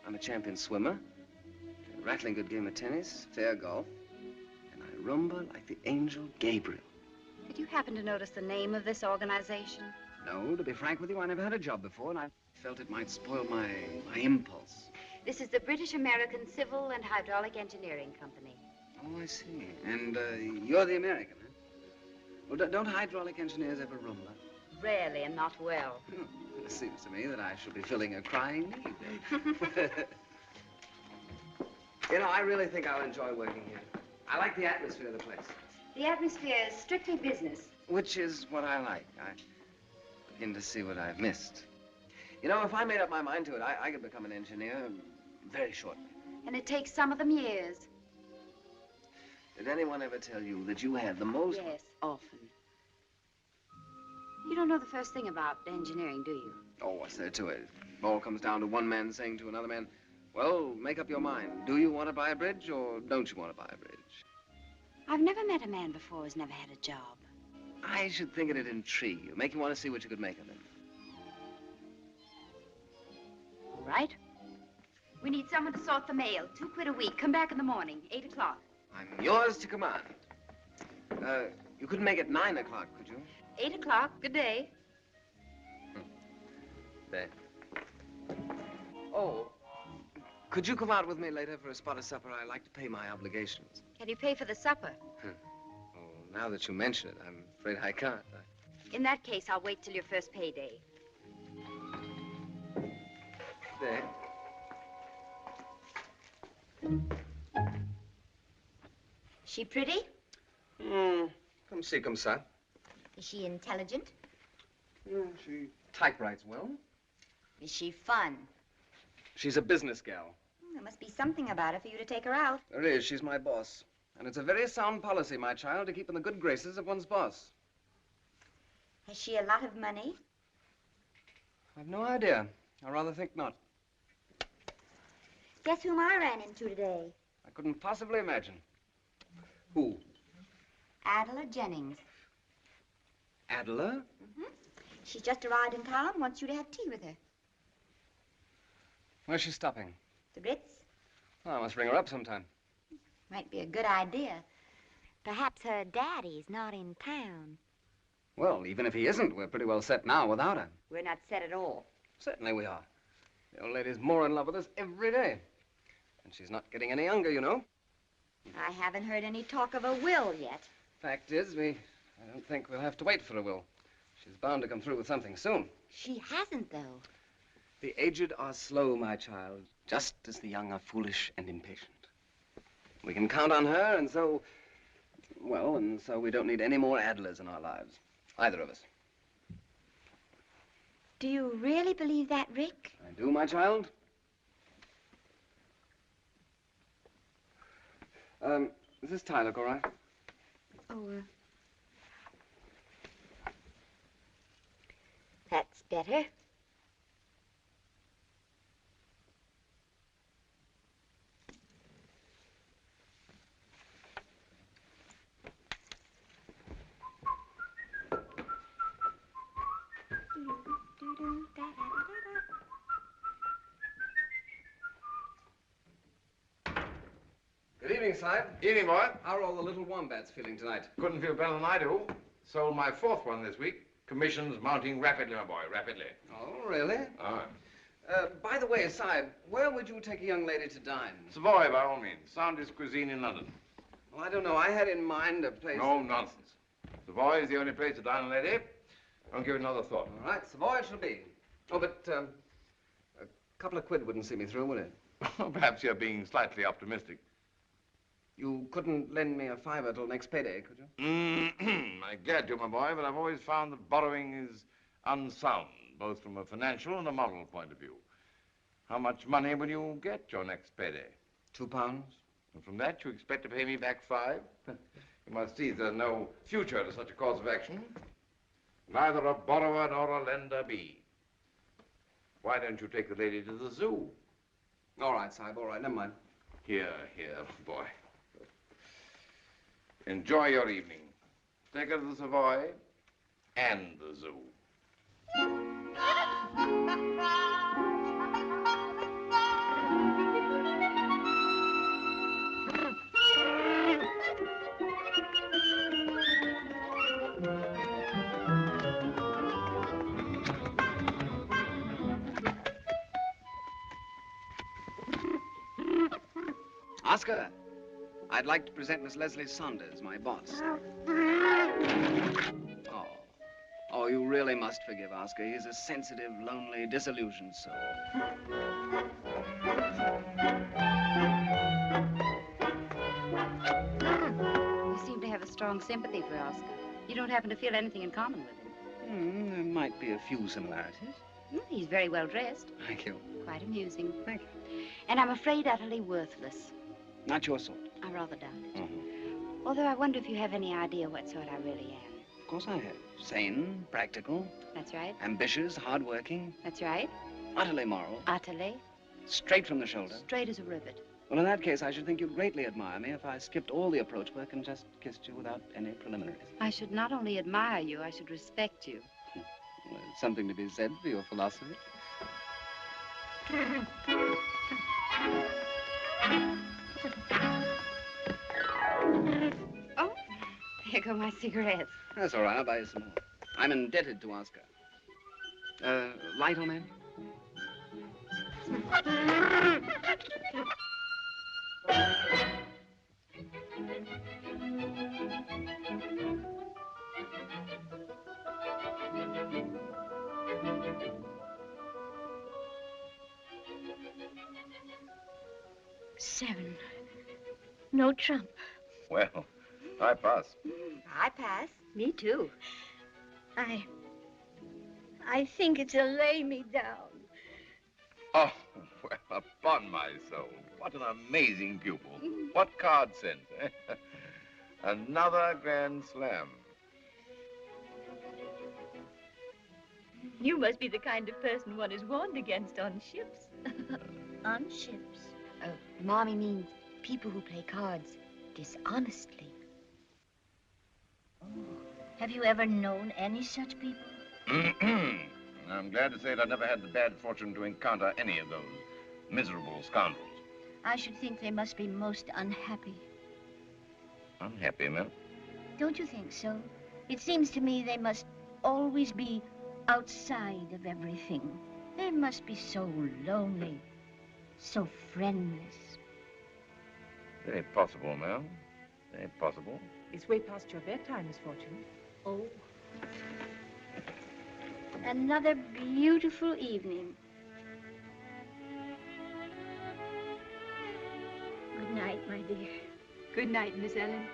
I'm a champion swimmer, a rattling good game of tennis, fair golf, and I rumba like the angel Gabriel. Did you happen to notice the name of this organization? No, to be frank with you, I never had a job before, and I felt it might spoil my impulse. This is the British American Civil and Hydraulic Engineering Company. Oh, I see. And you're the American, huh? Well, don't hydraulic engineers ever rumba? Rarely and not well. It seems to me that I shall be filling a crying need. You know, I really think I'll enjoy working here. I like the atmosphere of the place. The atmosphere is strictly business. Which is what I like. I begin to see what I've missed. You know, if I made up my mind to it, I could become an engineer very shortly. And it takes some of them years. Did anyone ever tell you that you had the most... Yes, often. You don't know the first thing about engineering, do you? Oh, what's there to it? It all comes down to one man saying to another man, well, make up your mind. Do you want to buy a bridge or don't you want to buy a bridge? I've never met a man before who's never had a job. I should think it'd intrigue you, make you want to see what you could make of it. All right. We need someone to sort the mail. £2 a week. Come back in the morning, 8 o'clock. I'm yours to command. You couldn't make it 9 o'clock, could you? 8 o'clock. Good day. There. Oh, could you come out with me later for a spot of supper? I like to pay my obligations. Can you pay for the supper? Oh, now that you mention it, I'm afraid I can't. In that case, I'll wait till your first payday. There. She pretty? Come see, come ça. Is she intelligent? She typewrites well. Is she fun? She's a business gal. There must be something about her for you to take her out. There is. She's my boss. And it's a very sound policy, my child, to keep in the good graces of one's boss. Has she a lot of money? I've no idea. I rather think not. Guess whom I ran into today? I couldn't possibly imagine. Who? Adela Jennings. Adela? She's just arrived in town, wants you to have tea with her. Where's she stopping? The Ritz? Oh, I must ring her up sometime. Might be a good idea. Perhaps her daddy's not in town. Well, even if he isn't, we're pretty well set now without him. We're not set at all. Certainly we are. The old lady's more in love with us every day. And she's not getting any younger, you know. I haven't heard any talk of a will yet. Fact is, I don't think we'll have to wait for a will. She's bound to come through with something soon. She hasn't, though. The aged are slow, my child, just as the young are foolish and impatient. We can count on her, and so we don't need any more Adlers in our lives. Either of us. Do you really believe that, Rick? I do, my child. Does this tie look all right? Oh, that's better. Good evening, Side. Evening, boy. How are all the little wombats feeling tonight? Couldn't feel better than I do. Sold my 4th one this week. Commissions mounting rapidly, my boy, rapidly. Oh, really? Ah. By the way, Side, where would you take a young lady to dine? Savoy, by all means. Soundest cuisine in London. Well, I don't know. I had in mind a place... No nonsense. Savoy is the only place to dine, lady. Don't give it another thought. All right, Savoy it shall be. Oh, but a couple of quid wouldn't see me through, would it? Perhaps you're being slightly optimistic. You couldn't lend me a fiver till next payday, could you? I'm glad to, my boy, but I've always found that borrowing is unsound, both from a financial and a moral point of view. How much money will you get your next payday? £2. And from that, you expect to pay me back 5? You must see there's no future to such a course of action. Neither a borrower nor a lender be. Why don't you take the lady to the zoo? All right, Sahib, all right, never mind. Here, boy. Enjoy your evening. Take her to the Savoy and the zoo. Oscar, I'd like to present Miss Leslie Saunders, my boss. Oh, you really must forgive Oscar. He's a sensitive, lonely, disillusioned soul. You seem to have a strong sympathy for Oscar. You don't happen to feel anything in common with him. There might be a few similarities. He's very well dressed. Thank you. Quite amusing. Thank you. And I'm afraid utterly worthless. Not your sort. I rather doubt it. Although I wonder if you have any idea what sort I really am. Of course I have. Sane, practical. That's right. Ambitious, hardworking. That's right. Utterly moral. Utterly. Straight from the shoulder. Straight as a rivet. Well, in that case, I should think you'd greatly admire me if I skipped all the approach work and just kissed you without any preliminaries. I should not only admire you, I should respect you. Well, there's something to be said for your philosophy. Oh, here go my cigarettes. That's all right. I'll buy you some more. I'm indebted to Oscar. Light on, man? Seven. No trump. Well, I pass. I pass. Me too. I think it's a lay me down. Oh, well, upon my soul, what an amazing pupil. What card sense, eh? Another grand slam. You must be the kind of person one is warned against on ships. On ships. Mommy means people who play cards dishonestly. Have you ever known any such people? I'm glad to say that I never had the bad fortune to encounter any of those miserable scoundrels. I should think they must be most unhappy. Unhappy, ma'am? Don't you think so? It seems to me they must always be outside of everything. They must be so lonely, so friendless. Very possible, ma'am. Very possible. It's way past your bedtime, Miss Fortune. Oh. Another beautiful evening. Good night, my dear. Good night, Miss Ellen.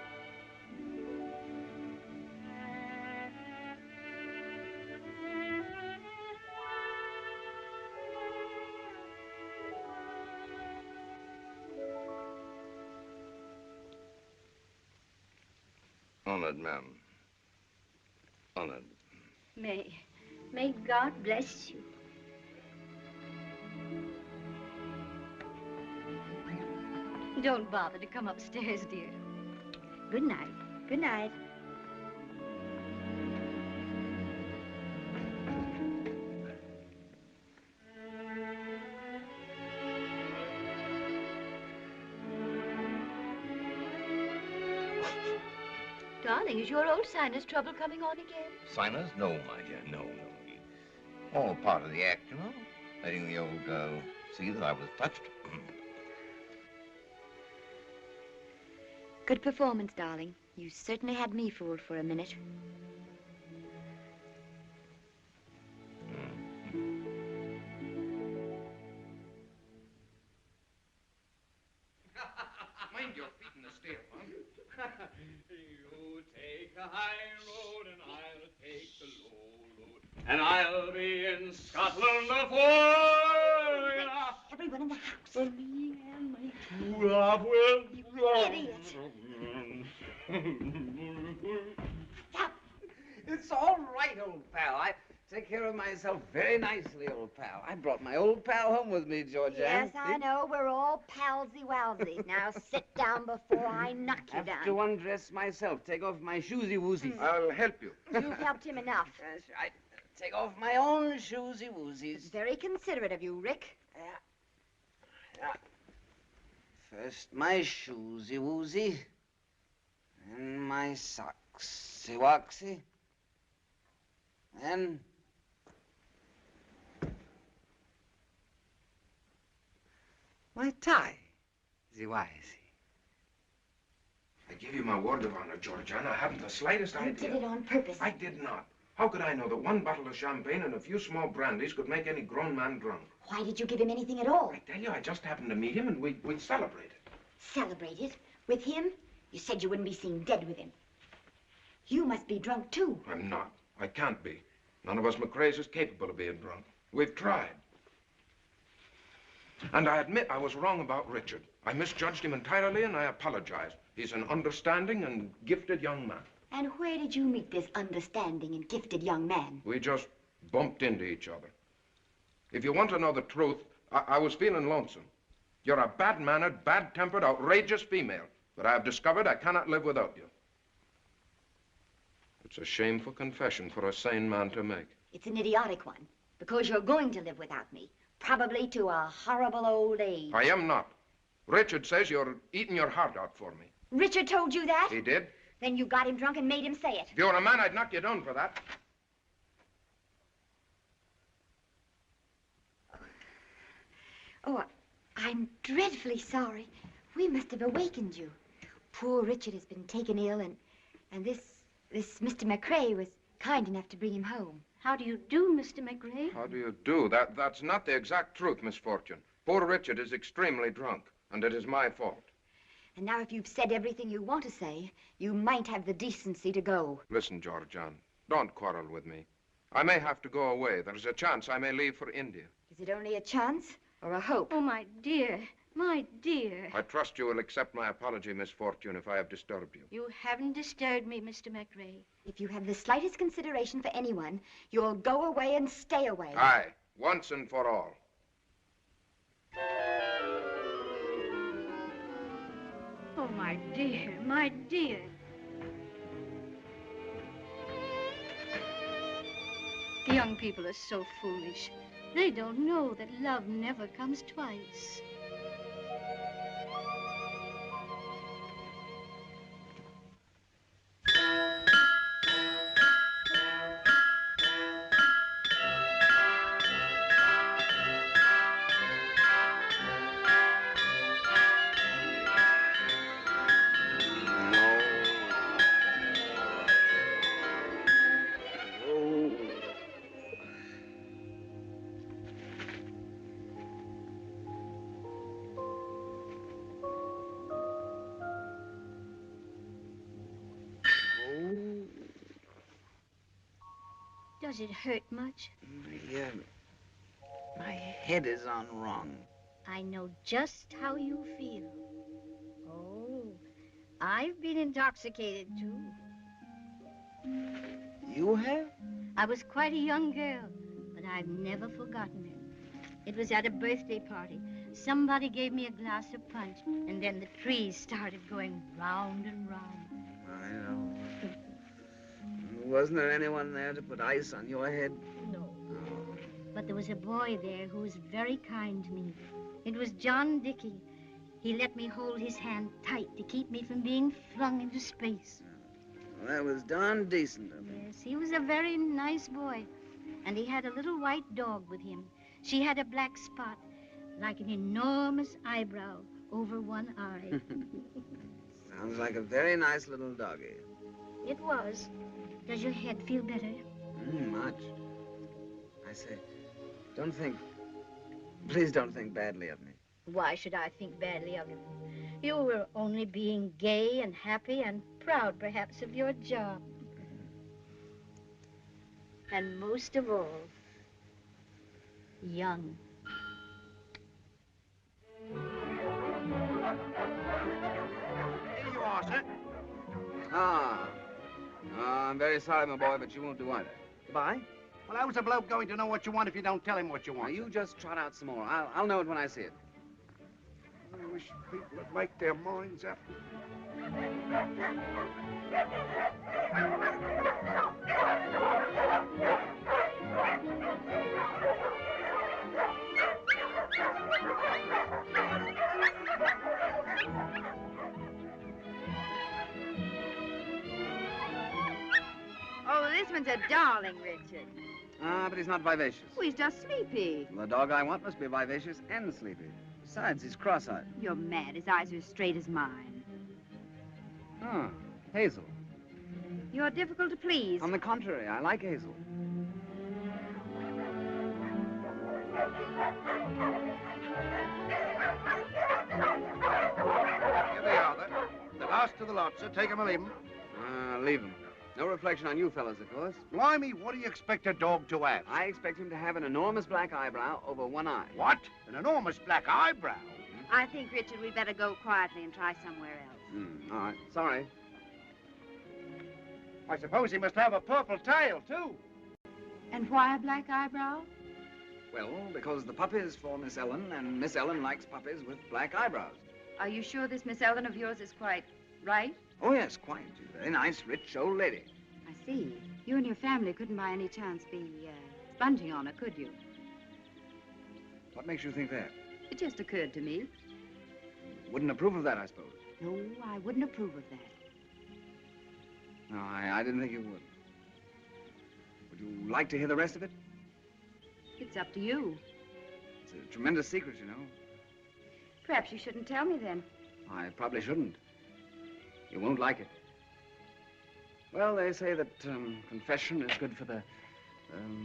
Honored, ma'am. Honored. May God bless you. Don't bother to come upstairs, dear. Good night. Good night. Darling, is your old sinus trouble coming on again? Sinus? No, my dear, no. All part of the act, you know. Letting the old girl see that I was touched. Good performance, darling. You certainly had me fooled for a minute. Mind your feet in the stair, Mom. You take the high road and I'll take the low road. And I'll be in Scotland before everyone in the house. For me and my true love will. You idiot. Stop. It's all right, old pal. I take care of myself very nicely, old pal. I brought my old pal home with me, Georgianne. Yes, I know. We're all palsy-walsy. Now sit down before I knock you Have down. to undress myself. Take off my shoesy-woosies. I'll help you. You've helped him enough. Yes, I take off my own shoesy-woosies. Very considerate of you, Rick. Yeah. First my shoesy-woosie. Then my socksy-woxy. Then my tie, the-wisey. I give you my word of honor, Georgiana. I haven't the slightest You idea. did it on purpose. I did not. How could I know that one bottle of champagne and a few small brandies could make any grown man drunk? Why did you give him anything at all? I tell you, I just happened to meet him and we'd celebrated. Celebrated? With him? You said you wouldn't be seen dead with him. You must be drunk, too. I'm not. I can't be. None of us McRae's is capable of being drunk. We've tried. And I admit I was wrong about Richard. I misjudged him entirely, and I apologize. He's an understanding and gifted young man. And where did you meet this understanding and gifted young man? We just bumped into each other. If you want to know the truth, I was feeling lonesome. You're a bad-mannered, bad-tempered, outrageous female. But I have discovered I cannot live without you. It's a shameful confession for a sane man to make. It's an idiotic one, because you're going to live without me. Probably to a horrible old age. I am not. Richard says you're eating your heart out for me. Richard told you that? He did. Then you got him drunk and made him say it. If you were a man, I'd knock you down for that. Oh, I'm dreadfully sorry. We must have awakened you. Poor Richard has been taken ill, and this Mr. McRae was kind enough to bring him home. How do you do, Mr. McRae? How do you do? That's not the exact truth, Miss Fortune. Poor Richard is extremely drunk, and it is my fault. And now if you've said everything you want to say, you might have the decency to go. Listen, Georgianne, don't quarrel with me. I may have to go away. There's a chance I may leave for India. Is it only a chance or a hope? Oh, my dear, my dear. I trust you will accept my apology, Miss Fortune, if I have disturbed you. You haven't disturbed me, Mr. McRae. If you have the slightest consideration for anyone, you'll go away and stay away. Aye, once and for all. Oh, my dear, my dear. Young people are so foolish. They don't know that love never comes twice. Does it hurt much? My head is on wrong. I know just how you feel. Oh, I've been intoxicated, too. You have? I was quite a young girl, but I've never forgotten it. It was at a birthday party. Somebody gave me a glass of punch, and then the trees started going round and round. I know. Wasn't there anyone there to put ice on your head? No. But there was a boy there who was very kind to me. It was John Dickey. He let me hold his hand tight to keep me from being flung into space. Well, that was darn decent of him. Yes, he was a very nice boy. And he had a little white dog with him. She had a black spot, like an enormous eyebrow over one eye. Sounds like a very nice little doggy. It was. Does your head feel better? Much. I say, please don't think badly of me. Why should I think badly of you? You were only being gay and happy and proud, perhaps, of your job. And most of all, young. Here you are, sir. I'm very sorry, my boy, but you won't do either. Goodbye. Well, how's a bloke going to know what you want if you don't tell him what you want? Now, you just trot out some more. I'll know it when I see it. I wish people would make their minds up. Oh, this one's a darling, Richard. But he's not vivacious. Oh, he's just sleepy. The dog I want must be vivacious and sleepy. Besides, he's cross-eyed. You're mad. His eyes are as straight as mine. Oh, Hazel. You're difficult to please. On the contrary, I like Hazel. Here they are, then. The last of the lot, sir. Take 'em or leave 'em. Leave him. No reflection on you fellas, of course. Blimey, what do you expect a dog to have? I expect him to have an enormous black eyebrow over one eye. What? An enormous black eyebrow? I think, Richard, we'd better go quietly and try somewhere else. All right. Sorry. I suppose he must have a purple tail, too. And why a black eyebrow? Well, because the puppy's for Miss Ellen, and Miss Ellen likes puppies with black eyebrows. Are you sure this Miss Ellen of yours is quite right? Oh, yes, quite. She's a very nice, rich old lady. I see. You and your family couldn't by any chance be sponging on her, could you? What makes you think that? It just occurred to me. Wouldn't approve of that, I suppose. No, I wouldn't approve of that. No, I didn't think you would. Would you like to hear the rest of it? It's up to you. It's a tremendous secret, you know. Perhaps you shouldn't tell me then. I probably shouldn't. You won't like it. Well, they say that confession is good for the,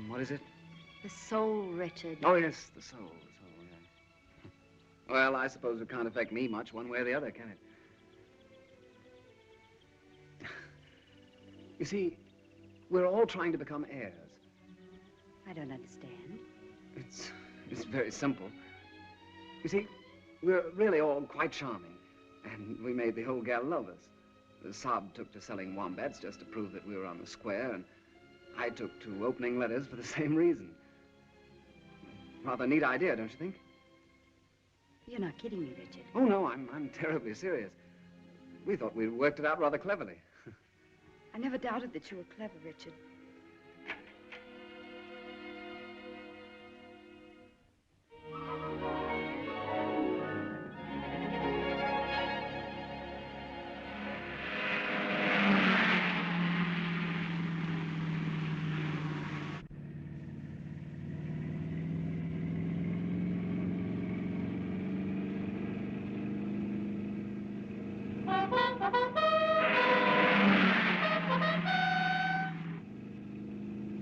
what is it? The soul, Richard. Oh, yes, the soul, yeah. Well, I suppose it can't affect me much one way or the other, can it? You see, we're all trying to become heirs. I don't understand. It's very simple. You see, we're really all quite charming, and we made the whole gal love us. The Sob took to selling wombats just to prove that we were on the square, and I took to opening letters for the same reason. Rather a neat idea, don't you think? You're not kidding me, Richard. Oh, no, I'm terribly serious. We thought we'd worked it out rather cleverly. I never doubted that you were clever, Richard.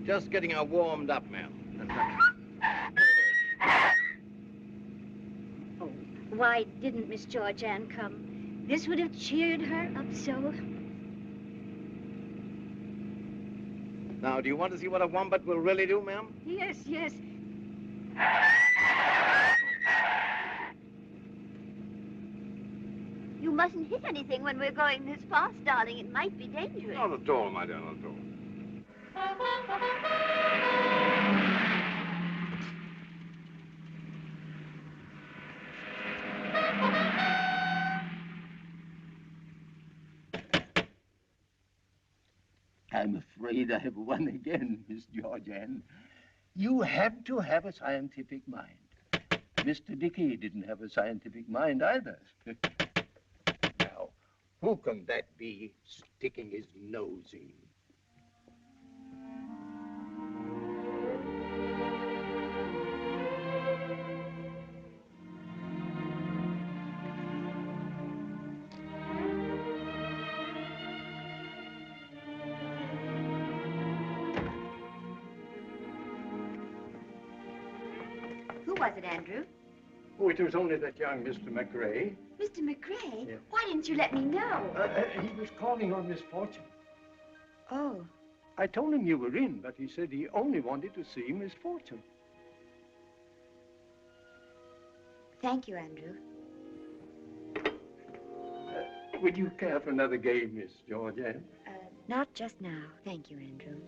Just getting her warmed up, ma'am. Oh, why didn't Miss Georgianne come? This would have cheered her up so. Now, do you want to see what a wombat will really do, ma'am? Yes, yes. You mustn't hit anything when we're going this fast, darling. It might be dangerous. Not at all, my dear, not at all. I'm afraid I have won again, Miss Georgianne. You have to have a scientific mind. Mr. Dickey didn't have a scientific mind either. Now, who can that be sticking his nose in? was it, Andrew? Oh, it was only that young Mr. McRae. Mr. McRae? Yeah. Why didn't you let me know? He was calling on Miss Fortune. Oh. I told him you were in, but he said he only wanted to see Miss Fortune. Thank you, Andrew. Would you care for another game, Miss Georgianne? Not just now. Thank you, Andrew.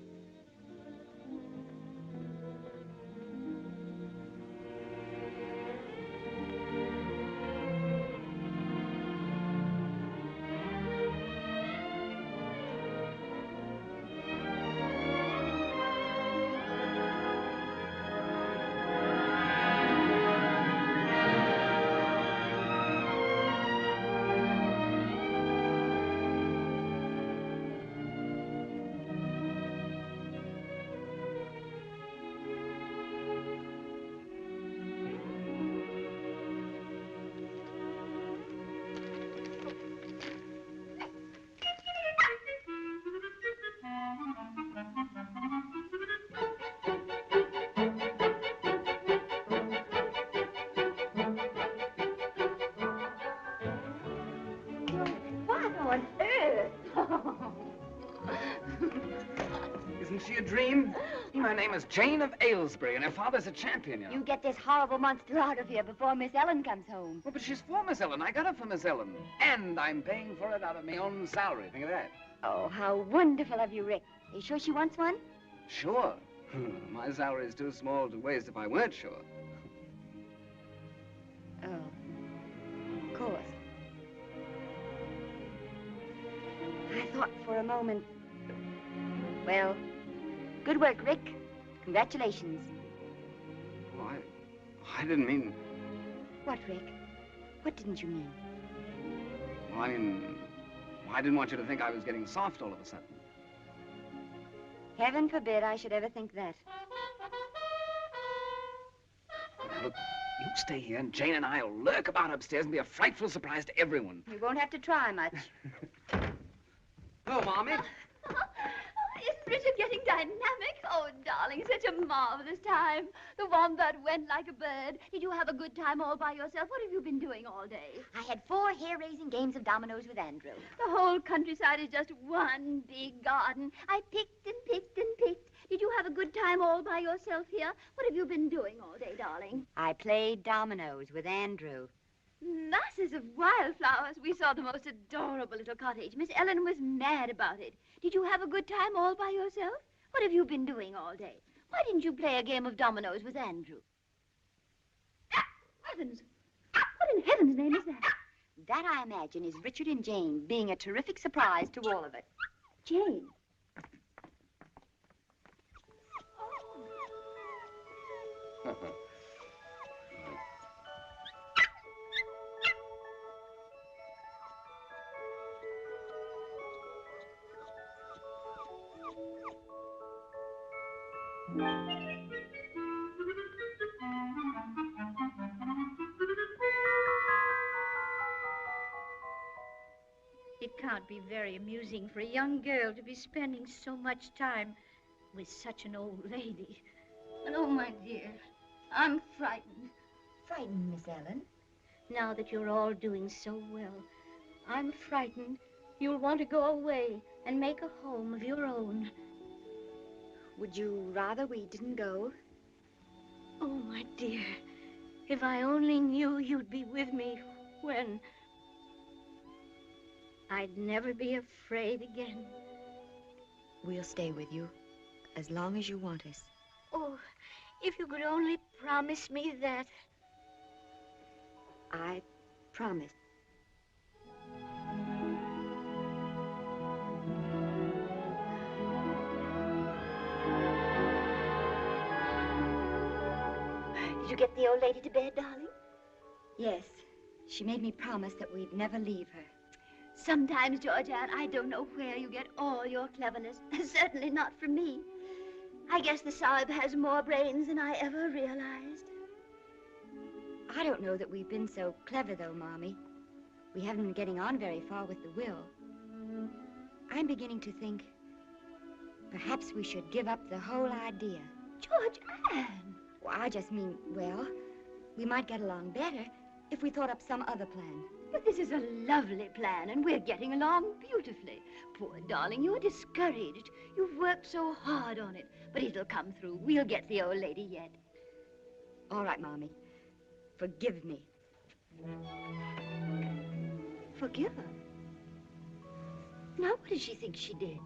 What on earth? Isn't she a dream? Her name is Jane of Aylesbury, and her father's a champion, you know. You get this horrible monster out of here before Miss Ellen comes home. Well, but she's for Miss Ellen. I got her for Miss Ellen. And I'm paying for it out of my own salary. Think of that. Oh, how wonderful of you, Rick. Are you sure she wants one? Sure. My salary is too small to waste if I weren't sure. Oh, of course. I thought for a moment... Well, good work, Rick. Congratulations. Oh, I didn't mean... What, Rick? What didn't you mean? Well, I mean... I didn't want you to think I was getting soft all of a sudden. Heaven forbid I should ever think that. Now, look, you stay here, and Jane and I will lurk about upstairs and be a frightful surprise to everyone. You won't have to try much. Hello, Mommy. Isn't Richard getting dynamic? Oh, darling, such a marvelous time. The wombat went like a bird. Did you have a good time all by yourself? What have you been doing all day? I had 4 hair-raising games of dominoes with Andrew. The whole countryside is just one big garden. I picked and picked and picked. Did you have a good time all by yourself here? What have you been doing all day, darling? I played dominoes with Andrew. Masses of wildflowers. We saw the most adorable little cottage. Miss Ellen was mad about it. Did you have a good time all by yourself? What have you been doing all day? Why didn't you play a game of dominoes with Andrew? Heavens! What in heaven's name is that? That, I imagine, is Richard and Jane being a terrific surprise to all of it. Jane? It can't be very amusing for a young girl to be spending so much time with such an old lady. And oh, my dear, I'm frightened. Frightened, Miss Ellen? Now that you're all doing so well, I'm frightened you'll want to go away and make a home of your own. Would you rather we didn't go? Oh, my dear, if I only knew you'd be with me when... I'd never be afraid again. We'll stay with you as long as you want us. Oh, if you could only promise me that. I promise. Did you get the old lady to bed, darling? Yes. She made me promise that we'd never leave her. Sometimes, Georgianne, I don't know where you get all your cleverness. Certainly not from me. I guess the Sahib has more brains than I ever realized. I don't know that we've been so clever, though, Mommy. We haven't been getting on very far with the will. I'm beginning to think perhaps we should give up the whole idea. Georgianne! Well, I just mean, well, We might get along better if we thought up some other plan. But this is a lovely plan, and we're getting along beautifully. Poor darling, you're discouraged. You've worked so hard on it. But it'll come through. We'll get the old lady yet. All right, Mommy. Forgive me. Forgive her? Now what does she think she did?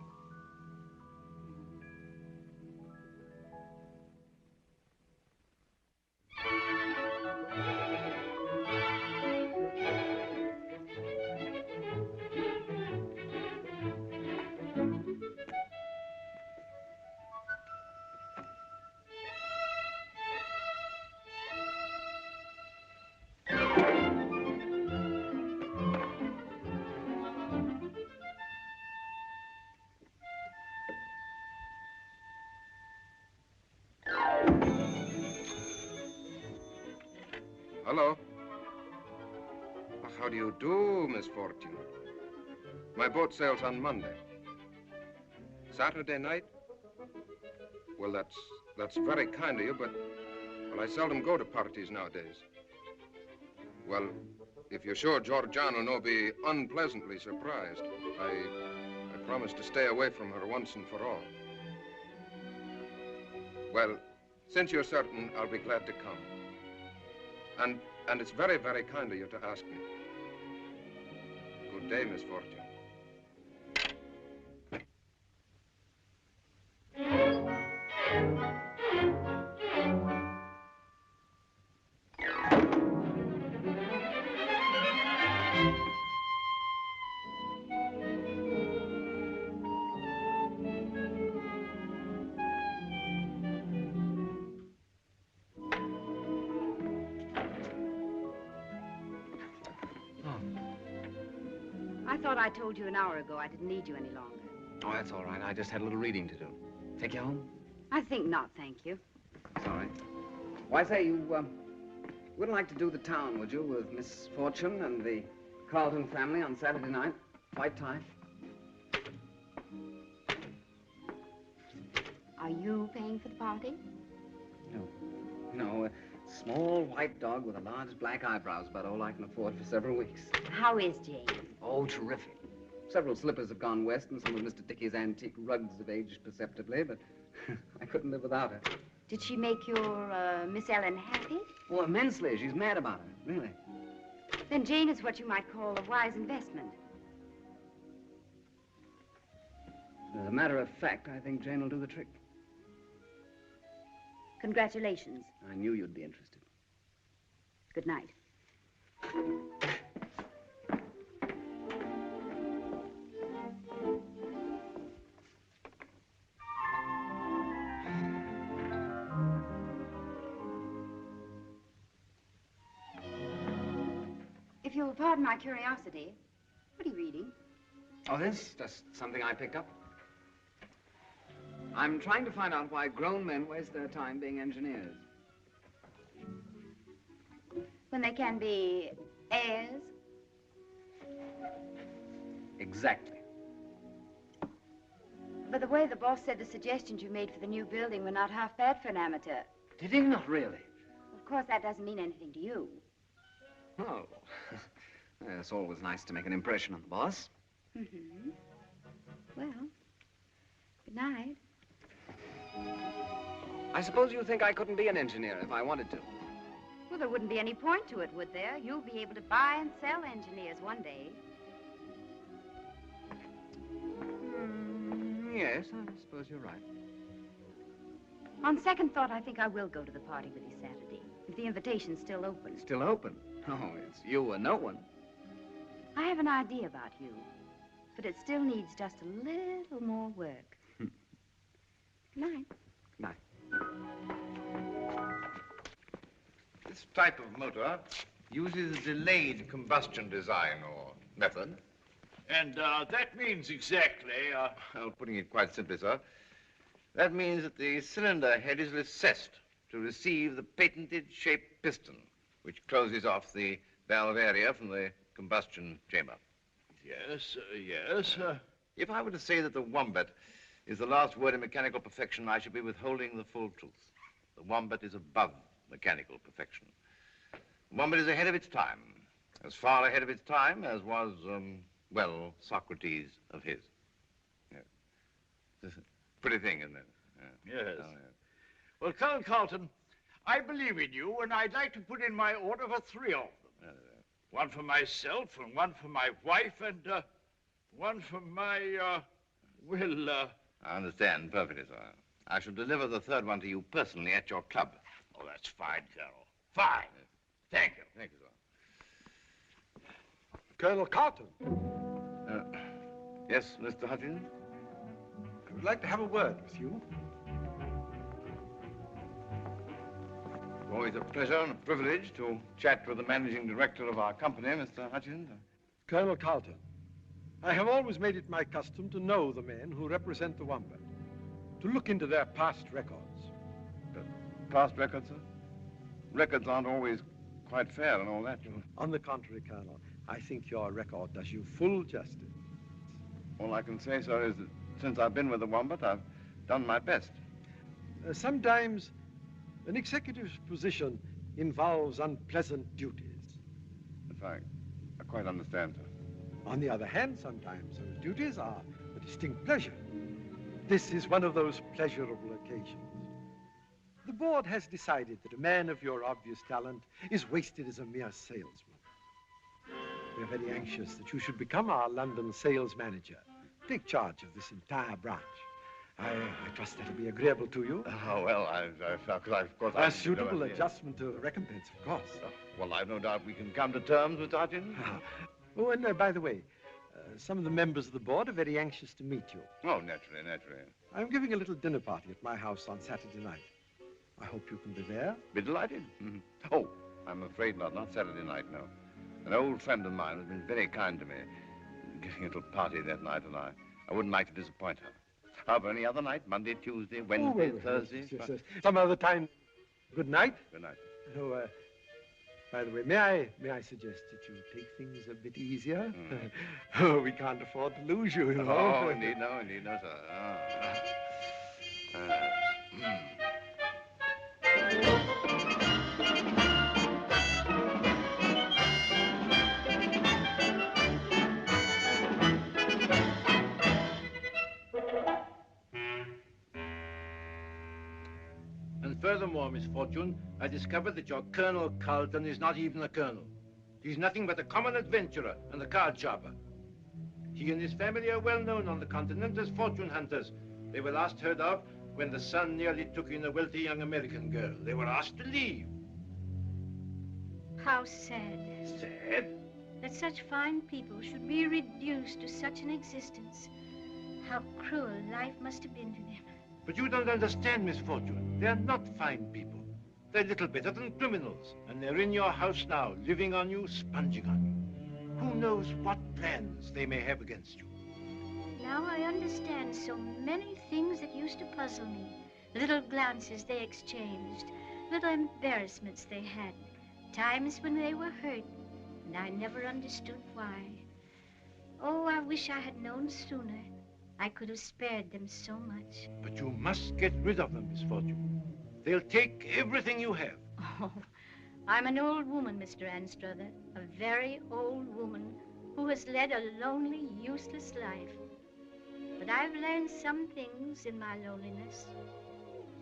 Hello. How do you do, Miss Fortune? My boat sails on Monday. Saturday night? Well, that's very kind of you, but, well, I seldom go to parties nowadays. Well, if you're sure Georgiana will be unpleasantly surprised, I promise to stay away from her once and for all. Well, since you're certain, I'll be glad to come. And it's very, very kind of you to ask me. Good day, Miss Fortune. I thought I told you an hour ago I didn't need you any longer. Oh, that's all right. I just had a little reading to do. Take you home? I think not, thank you. It's all right. Why, say, you wouldn't like to do the town, would you, with Miss Fortune and the Carleton family on Saturday night? White tie? Are you paying for the party? No, a small white dog with a large black eyebrows, about all I can afford for several weeks. How is Jane? Oh, terrific. Several slippers have gone west, and some of Mr. Dickey's antique rugs have aged perceptibly, but I couldn't live without her. Did she make your Miss Ellen happy? Oh, immensely. She's mad about her, really. Then Jane is what you might call a wise investment. As a matter of fact, I think Jane will do the trick. Congratulations. I knew you'd be interested. Good night. If you'll pardon my curiosity, what are you reading? Oh, this? Just something I picked up. I'm trying to find out why grown men waste their time being engineers. When they can be heirs? Exactly. By the way, the boss said the suggestions you made for the new building were not half bad for an amateur. Did he? Not really? Of course, that doesn't mean anything to you. Oh. It's always nice to make an impression on the boss. Mm-hmm. Well, good night. I suppose you think I couldn't be an engineer if I wanted to. Well, there wouldn't be any point to it, would there? You'll be able to buy and sell engineers one day. Yes, I suppose you're right. On second thought, I think I will go to the party with you Saturday, if the invitation's still open. Still open? Oh, it's you or no one. I have an idea about you, but it still needs just a little more work. Good night. Good night. This type of motor uses a delayed combustion design or method. And that means exactly, Well, putting it quite simply, sir, that means that the cylinder head is recessed to receive the patented shaped piston, which closes off the valve area from the combustion chamber. Yes, yes. If I were to say that the wombat is the last word in mechanical perfection, I should be withholding the full truth. The wombat is above mechanical perfection. Wombat is ahead of its time. As far ahead of its time as was, well, Socrates of his. Yeah. It's a pretty thing, isn't it? Yeah. Yes. Oh, yeah. Well, Colonel Carleton, I believe in you, and I'd like to put in my order for 3 of them. One for myself, and one for my wife, and one for my, I understand perfectly, sir. I shall deliver the 3rd one to you personally at your club. Oh, that's fine, Colonel. Fine. Thank you. Thank you, sir. Colonel Carleton. Yes, Mr. Hutchins? I would like to have a word with you. Always a pleasure and a privilege to chat with the managing director of our company, Mr. Hutchins. Colonel Carleton, I have always made it my custom to know the men who represent the Wombat, to look into their past records. Past records, sir? Records aren't always quite fair and all that. On the contrary, Colonel, I think your record does you full justice. All I can say, sir, is that since I've been with the Wombat, I've done my best. Sometimes an executive's position involves unpleasant duties. Yes, I quite understand, sir. On the other hand, sometimes those duties are a distinct pleasure. This is one of those pleasurable occasions. The board has decided that a man of your obvious talent is wasted as a mere salesman. We are very anxious that you should become our London sales manager. Take charge of this entire branch. I trust that'll be agreeable to you. Oh, well, of course... A suitable adjustment to recompense, of course. Well, I've no doubt we can come to terms with Hutchins. Oh, and by the way, some of the members of the board are very anxious to meet you. Oh, naturally, naturally. I'm giving a little dinner party at my house on Saturday night. I hope you can be there. Be delighted. Oh, I'm afraid not Saturday night, no. An old friend of mine has been very kind to me, giving a little party that night, and I wouldn't like to disappoint her. However, any other night, Monday, Tuesday, Wednesday, Thursday... Yes. Some other time. Good night. Good night. Oh, by the way, may I suggest that you take things a bit easier? Oh, we can't afford to lose you, you know. Oh, indeed no, sir. And furthermore, Miss Fortune, I discovered that your Colonel Carleton is not even a colonel. He's nothing but a common adventurer and a card sharper. He and his family are well known on the continent as fortune hunters. They were last heard of when the sun nearly took in a wealthy young American girl. They were asked to leave. How sad. Sad? That such fine people should be reduced to such an existence. How cruel life must have been to them. But you don't understand, Miss Fortune. They're not fine people. They're little better than criminals. And they're in your house now, living on you, sponging on you. Who knows what plans they may have against you. Now I understand so many things that used to puzzle me. Little glances they exchanged, little embarrassments they had, times when they were hurt, and I never understood why. Oh, I wish I had known sooner. I could have spared them so much. But you must get rid of them, Miss Fortune. They'll take everything you have. Oh, I'm an old woman, Mr. Anstruther, a very old woman who has led a lonely, useless life. But I've learned some things in my loneliness,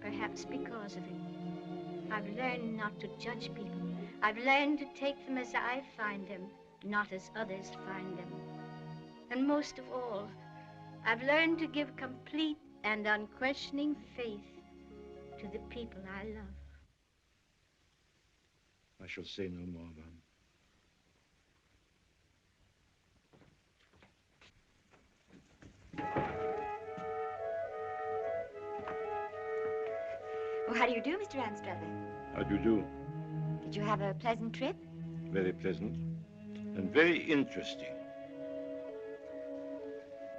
perhaps because of it. I've learned not to judge people. I've learned to take them as I find them, not as others find them. And most of all, I've learned to give complete and unquestioning faith to the people I love. I shall say no more, Van. Well, how do you do, Mr. Anstruther? How do you do? Did you have a pleasant trip? Very pleasant and very interesting.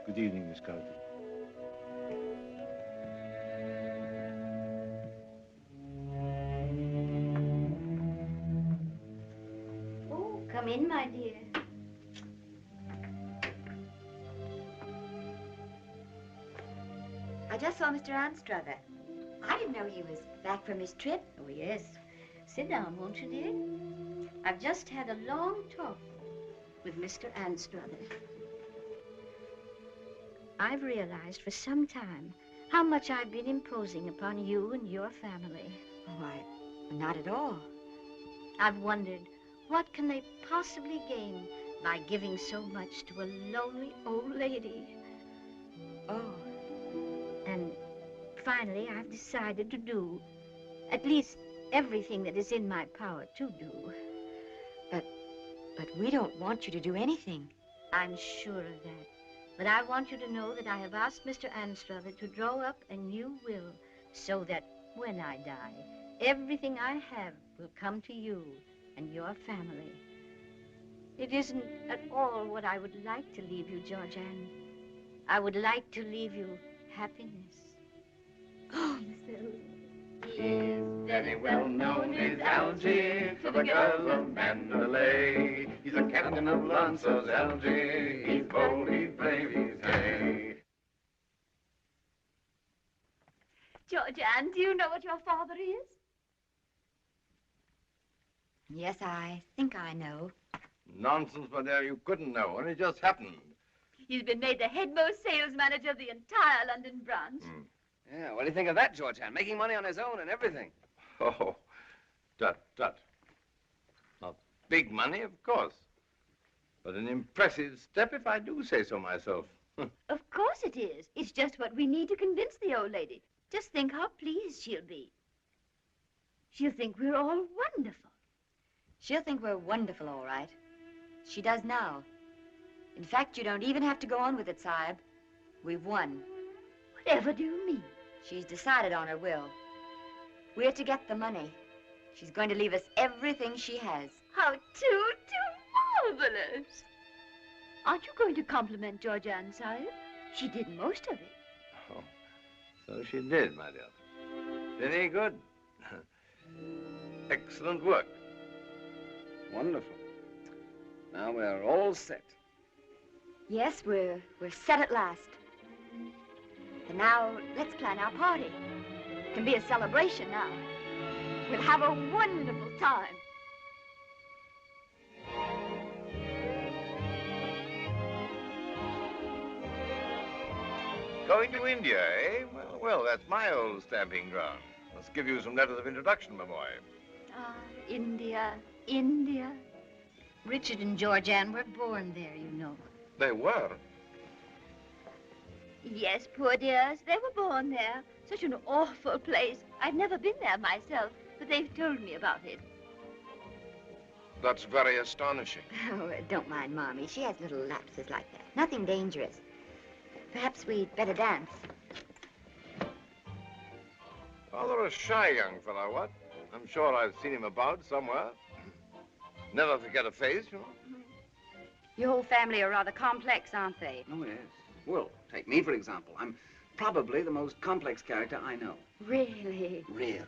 Good evening, Miss Carleton. Oh, come in, my dear. I just saw Mr. Anstruther. I didn't know he was back from his trip. Oh, yes. Sit down, won't you, dear? I've just had a long talk with Mr. Anstruther. I've realized for some time how much I've been imposing upon you and your family. Why, not at all. I've wondered, what can they possibly gain by giving so much to a lonely old lady? Oh, and finally I've decided to do at least everything that is in my power to do. But we don't want you to do anything. I'm sure of that. But I want you to know that I have asked Mr. Anstruther to draw up a new will so that when I die, everything I have will come to you and your family. It isn't at all what I would like to leave you, Georgianne. I would like to leave you happiness. Oh, Miss Ellie. He's very well known as Algy to the girls of Mandalay. He's a captain of Lancers, Algy. He's bold, he's brave, he's gay. Georgianne, do you know what your father is? Yes, I think I know. Nonsense, my dear, you couldn't know, and it just happened. He's been made the headmost sales manager of the entire London branch. Yeah, what do you think of that, Georgianne? Making money on his own and everything. Oh, tut. Not big money, of course. But an impressive step, if I do say so myself. Of course it is. It's just what we need to convince the old lady. Just think how pleased she'll be. She'll think we're all wonderful. She'll think we're wonderful, all right. She does now. In fact, you don't even have to go on with it, Sahib. We've won. Whatever do you mean? She's decided on her will. We're to get the money. She's going to leave us everything she has. How too marvelous. Aren't you going to compliment Georgianne, Sahib? She did most of it. Oh, so she did, my dear. Very good. Excellent work. Wonderful. Now we're all set. Yes, we're set at last. And now, let's plan our party. It can be a celebration now. We'll have a wonderful time. Going to India, eh? Well, that's my old stamping ground. Let's give you some letters of introduction, my boy. Ah, India, India. Richard and Georgianne were born there, you know. They were. Yes, poor dears, they were born there. Such an awful place. I've never been there myself, but they've told me about it. That's very astonishing. Oh, don't mind Mommy. She has little lapses like that. Nothing dangerous. Perhaps we'd better dance. Rather a shy young fellow, what? I'm sure I've seen him about somewhere. Never forget a face, you know. Your whole family are rather complex, aren't they? Oh, yes. Well, take me, for example. I'm probably the most complex character I know. Really? Really?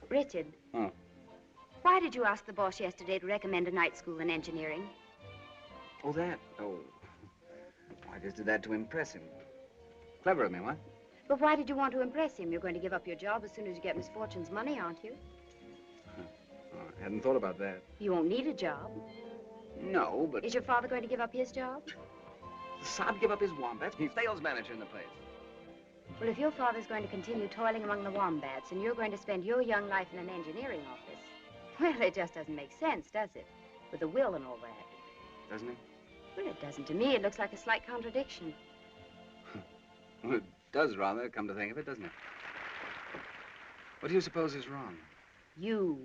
Richard. Oh. Why did you ask the boss yesterday to recommend a night school in engineering? Oh, that? Oh. I just did that to impress him. Clever of me, what? But why did you want to impress him? You're going to give up your job as soon as you get Miss Fortune's money, aren't you? Oh, I hadn't thought about that. You won't need a job. No, but... Is your father going to give up his job? Saab give up his wombats? He's sales manager in the place. Well, if your father's going to continue toiling among the wombats and you're going to spend your young life in an engineering office, well, it just doesn't make sense, does it? With a will and all that. Doesn't he? Well, it doesn't to me. It looks like a slight contradiction. Well, it does rather, come to think of it, doesn't it? What do you suppose is wrong? You.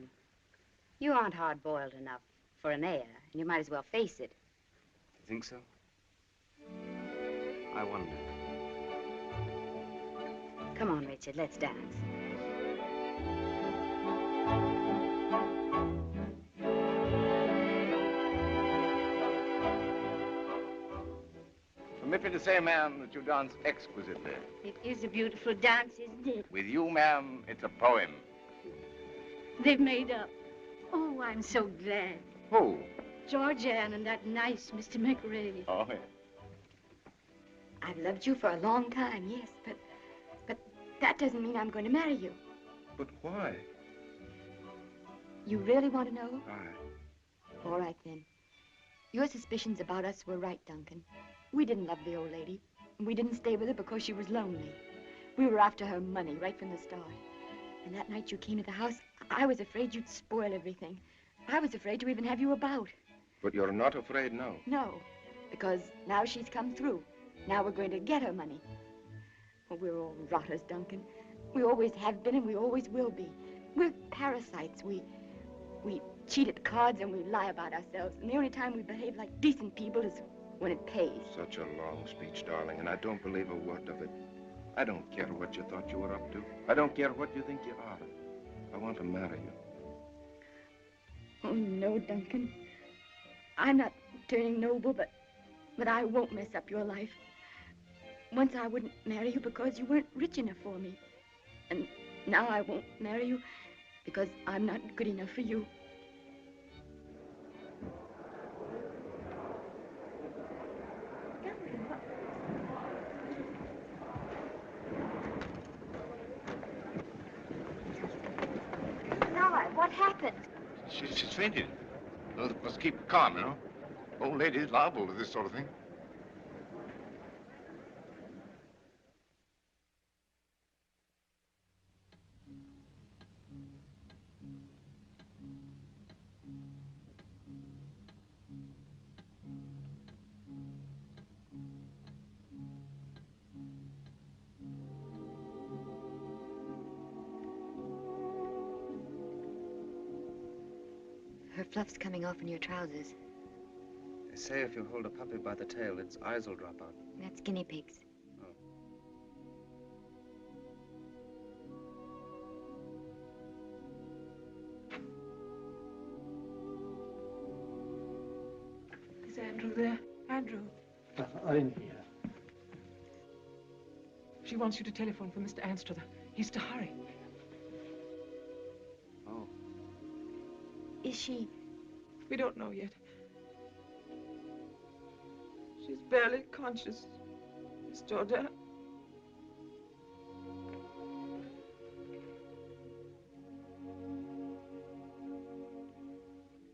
You aren't hard-boiled enough for an heir, and you might as well face it. You think so? I wonder. Come on, Richard, let's dance. Permit me to say, ma'am, that you dance exquisitely. It is a beautiful dance, isn't it? With you, ma'am, it's a poem. They've made up. Oh, I'm so glad. Who? Georgianne and that nice Mr. McRae. Oh, yes. I've loved you for a long time, yes, but that doesn't mean I'm going to marry you. But why? You really want to know? Aye. All right, then. Your suspicions about us were right, Duncan. We didn't love the old lady. We didn't stay with her because she was lonely. We were after her money right from the start. And that night you came to the house, I was afraid you'd spoil everything. I was afraid to even have you about. But you're not afraid now. No, because now she's come through. Now we're going to get her money. Oh, we're all rotters, Duncan. We always have been and we always will be. We're parasites. We cheat at cards and we lie about ourselves. And the only time we behave like decent people is when it pays. Such a long speech, darling, and I don't believe a word of it. I don't care what you thought you were up to. I don't care what you think you are. I want to marry you. Oh, no, Duncan. I'm not turning noble, but I won't mess up your life. Once I wouldn't marry you because you weren't rich enough for me. And now I won't marry you because I'm not good enough for you. What happened? She's fainted. Let's keep calm, you know. Old lady's liable to this sort of thing. Her fluff's coming off in your trousers. They say if you hold a puppy by the tail, its eyes will drop out. That's guinea pigs. Is Andrew there? Andrew. I'm here. She wants you to telephone for Mr. Anstruther. He's to hurry. Oh. Is she? We don't know yet. She's barely conscious, Miss Georgia.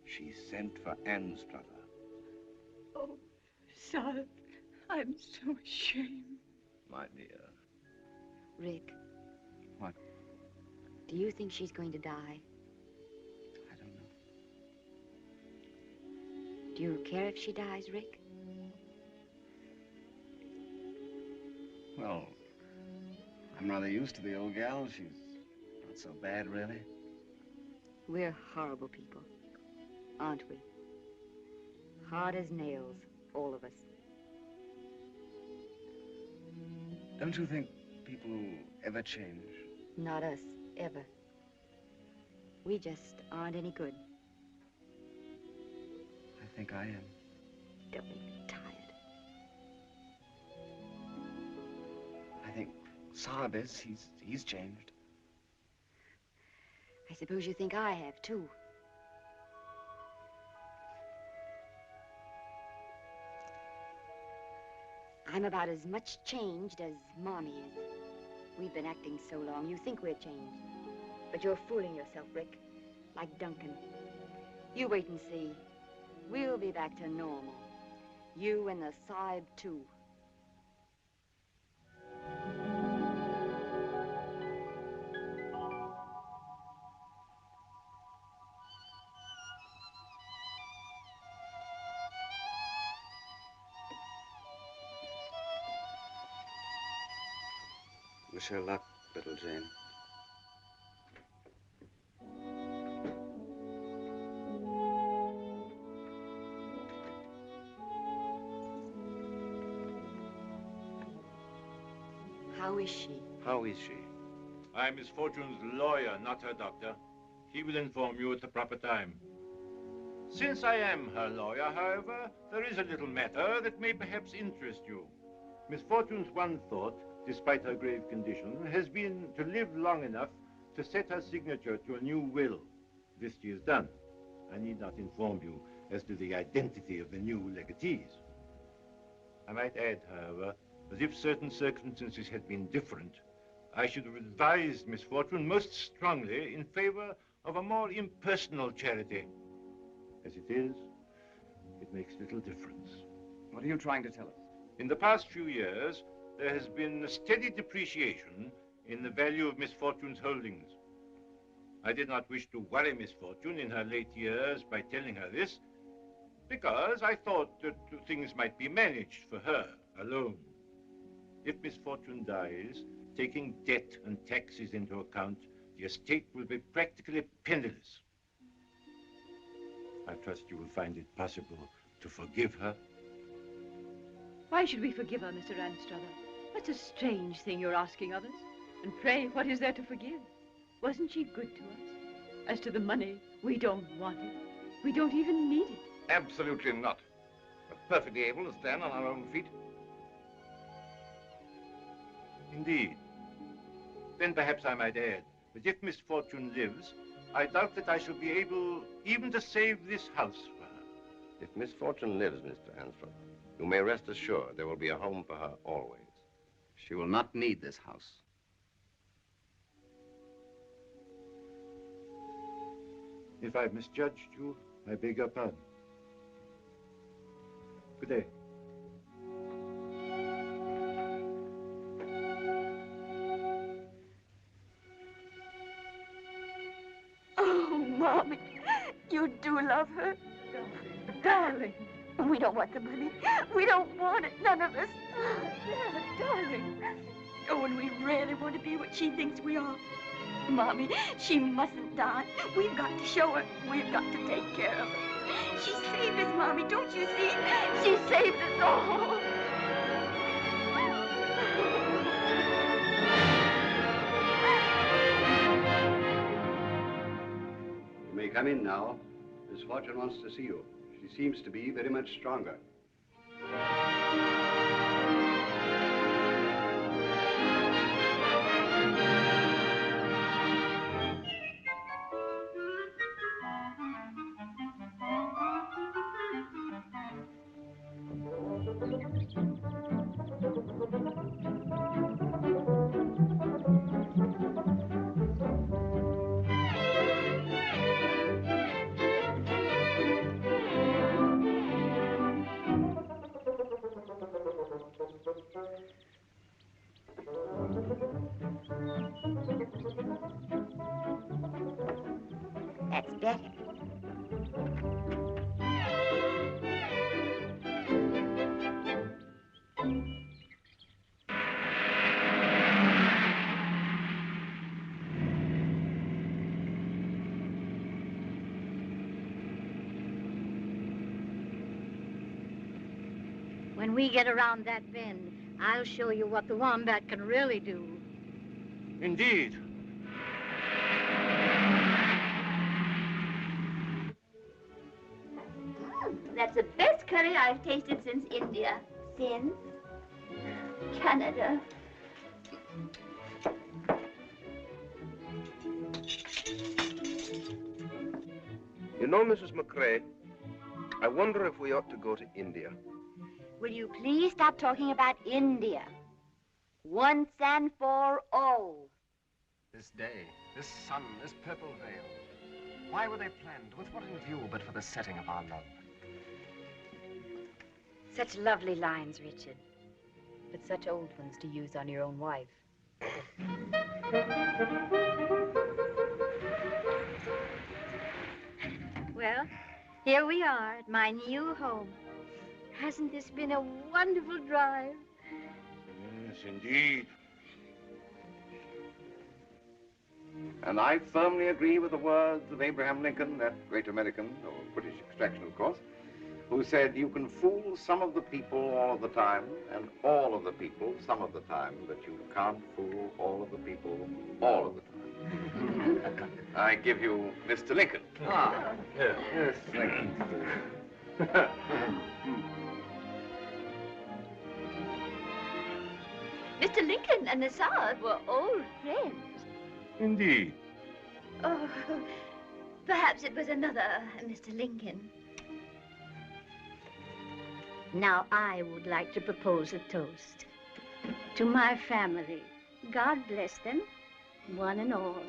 She sent for Anstruther. Oh, son, I'm so ashamed. My dear. Rick. What? Do you think she's going to die? I don't know. Do you care if she dies, Rick? Well, I'm rather used to the old gal. She's not so bad, really. We're horrible people, aren't we? Hard as nails, all of us. Don't you think people ever change? Not us, ever. We just aren't any good. I think I am. Don't make me tired. I think Saab is. He's changed. I suppose you think I have, too. I'm about as much changed as Mommy is. We've been acting so long, you think we're changed. But you're fooling yourself, Rick. Like Duncan. You wait and see. We'll be back to normal. You and the Saab, too. Wish her luck, little Jane. How is she? How is she? I'm Miss Fortune's lawyer, not her doctor. He will inform you at the proper time. Since I am her lawyer, however, there is a little matter that may perhaps interest you. Miss Fortune's one thought, despite her grave condition, has been to live long enough to set her signature to a new will. This she has done. I need not inform you as to the identity of the new legatees. I might add, however, that if certain circumstances had been different, I should have advised Miss Fortune most strongly in favor of a more impersonal charity. As it is, it makes little difference. What are you trying to tell us? In the past few years, there has been a steady depreciation in the value of Miss Fortune's holdings. I did not wish to worry Miss Fortune in her late years by telling her this, because I thought that things might be managed for her alone. If Miss Fortune dies, taking debt and taxes into account, the estate will be practically penniless. I trust you will find it possible to forgive her. Why should we forgive her, Mr. Anstruther? That's a strange thing you're asking of us. And pray, what is there to forgive? Wasn't she good to us? As to the money, we don't want it. We don't even need it. Absolutely not. We're perfectly able to stand on our own feet. Indeed. Then perhaps I might add that if Miss Fortune lives, I doubt that I shall be able even to save this house for her. If Miss Fortune lives, Mr. Anstruther, you may rest assured there will be a home for her always. She will not need this house. If I've misjudged you, I beg your pardon. Good day. Oh, Mommy, you do love her. Darling. We don't want the money. We don't want it, none of us. Yeah, darling. Oh, and we really want to be what she thinks we are. Mommy, she mustn't die. We've got to show her. We've got to take care of her. She saved us, Mommy, don't you see? She saved us all. You may come in now. Miss Fortune wants to see you. She seems to be very much stronger. That's better. When we get around that bend, I'll show you what the wombat can really do. Indeed. That's the best curry I've tasted since India. Since Canada. You know, Mrs. McCrae, I wonder if we ought to go to India. Will you please stop talking about India? Once and for all. This day, this sun, this purple veil. Why were they planned? With what in view but for the setting of our love? Such lovely lines, Richard. But such old ones to use on your own wife. Well, here we are at my new home. Hasn't this been a wonderful drive? Yes, indeed. And I firmly agree with the words of Abraham Lincoln, that great American, of British extraction, of course, who said, you can fool some of the people all of the time, and all of the people some of the time, but you can't fool all of the people all of the time. I give you Mr. Lincoln. Ah, yes. yes, thank you. Mr. Lincoln and the Tsar were old friends. Indeed. Oh, perhaps it was another Mr. Lincoln. Now I would like to propose a toast. To my family, God bless them, one and all.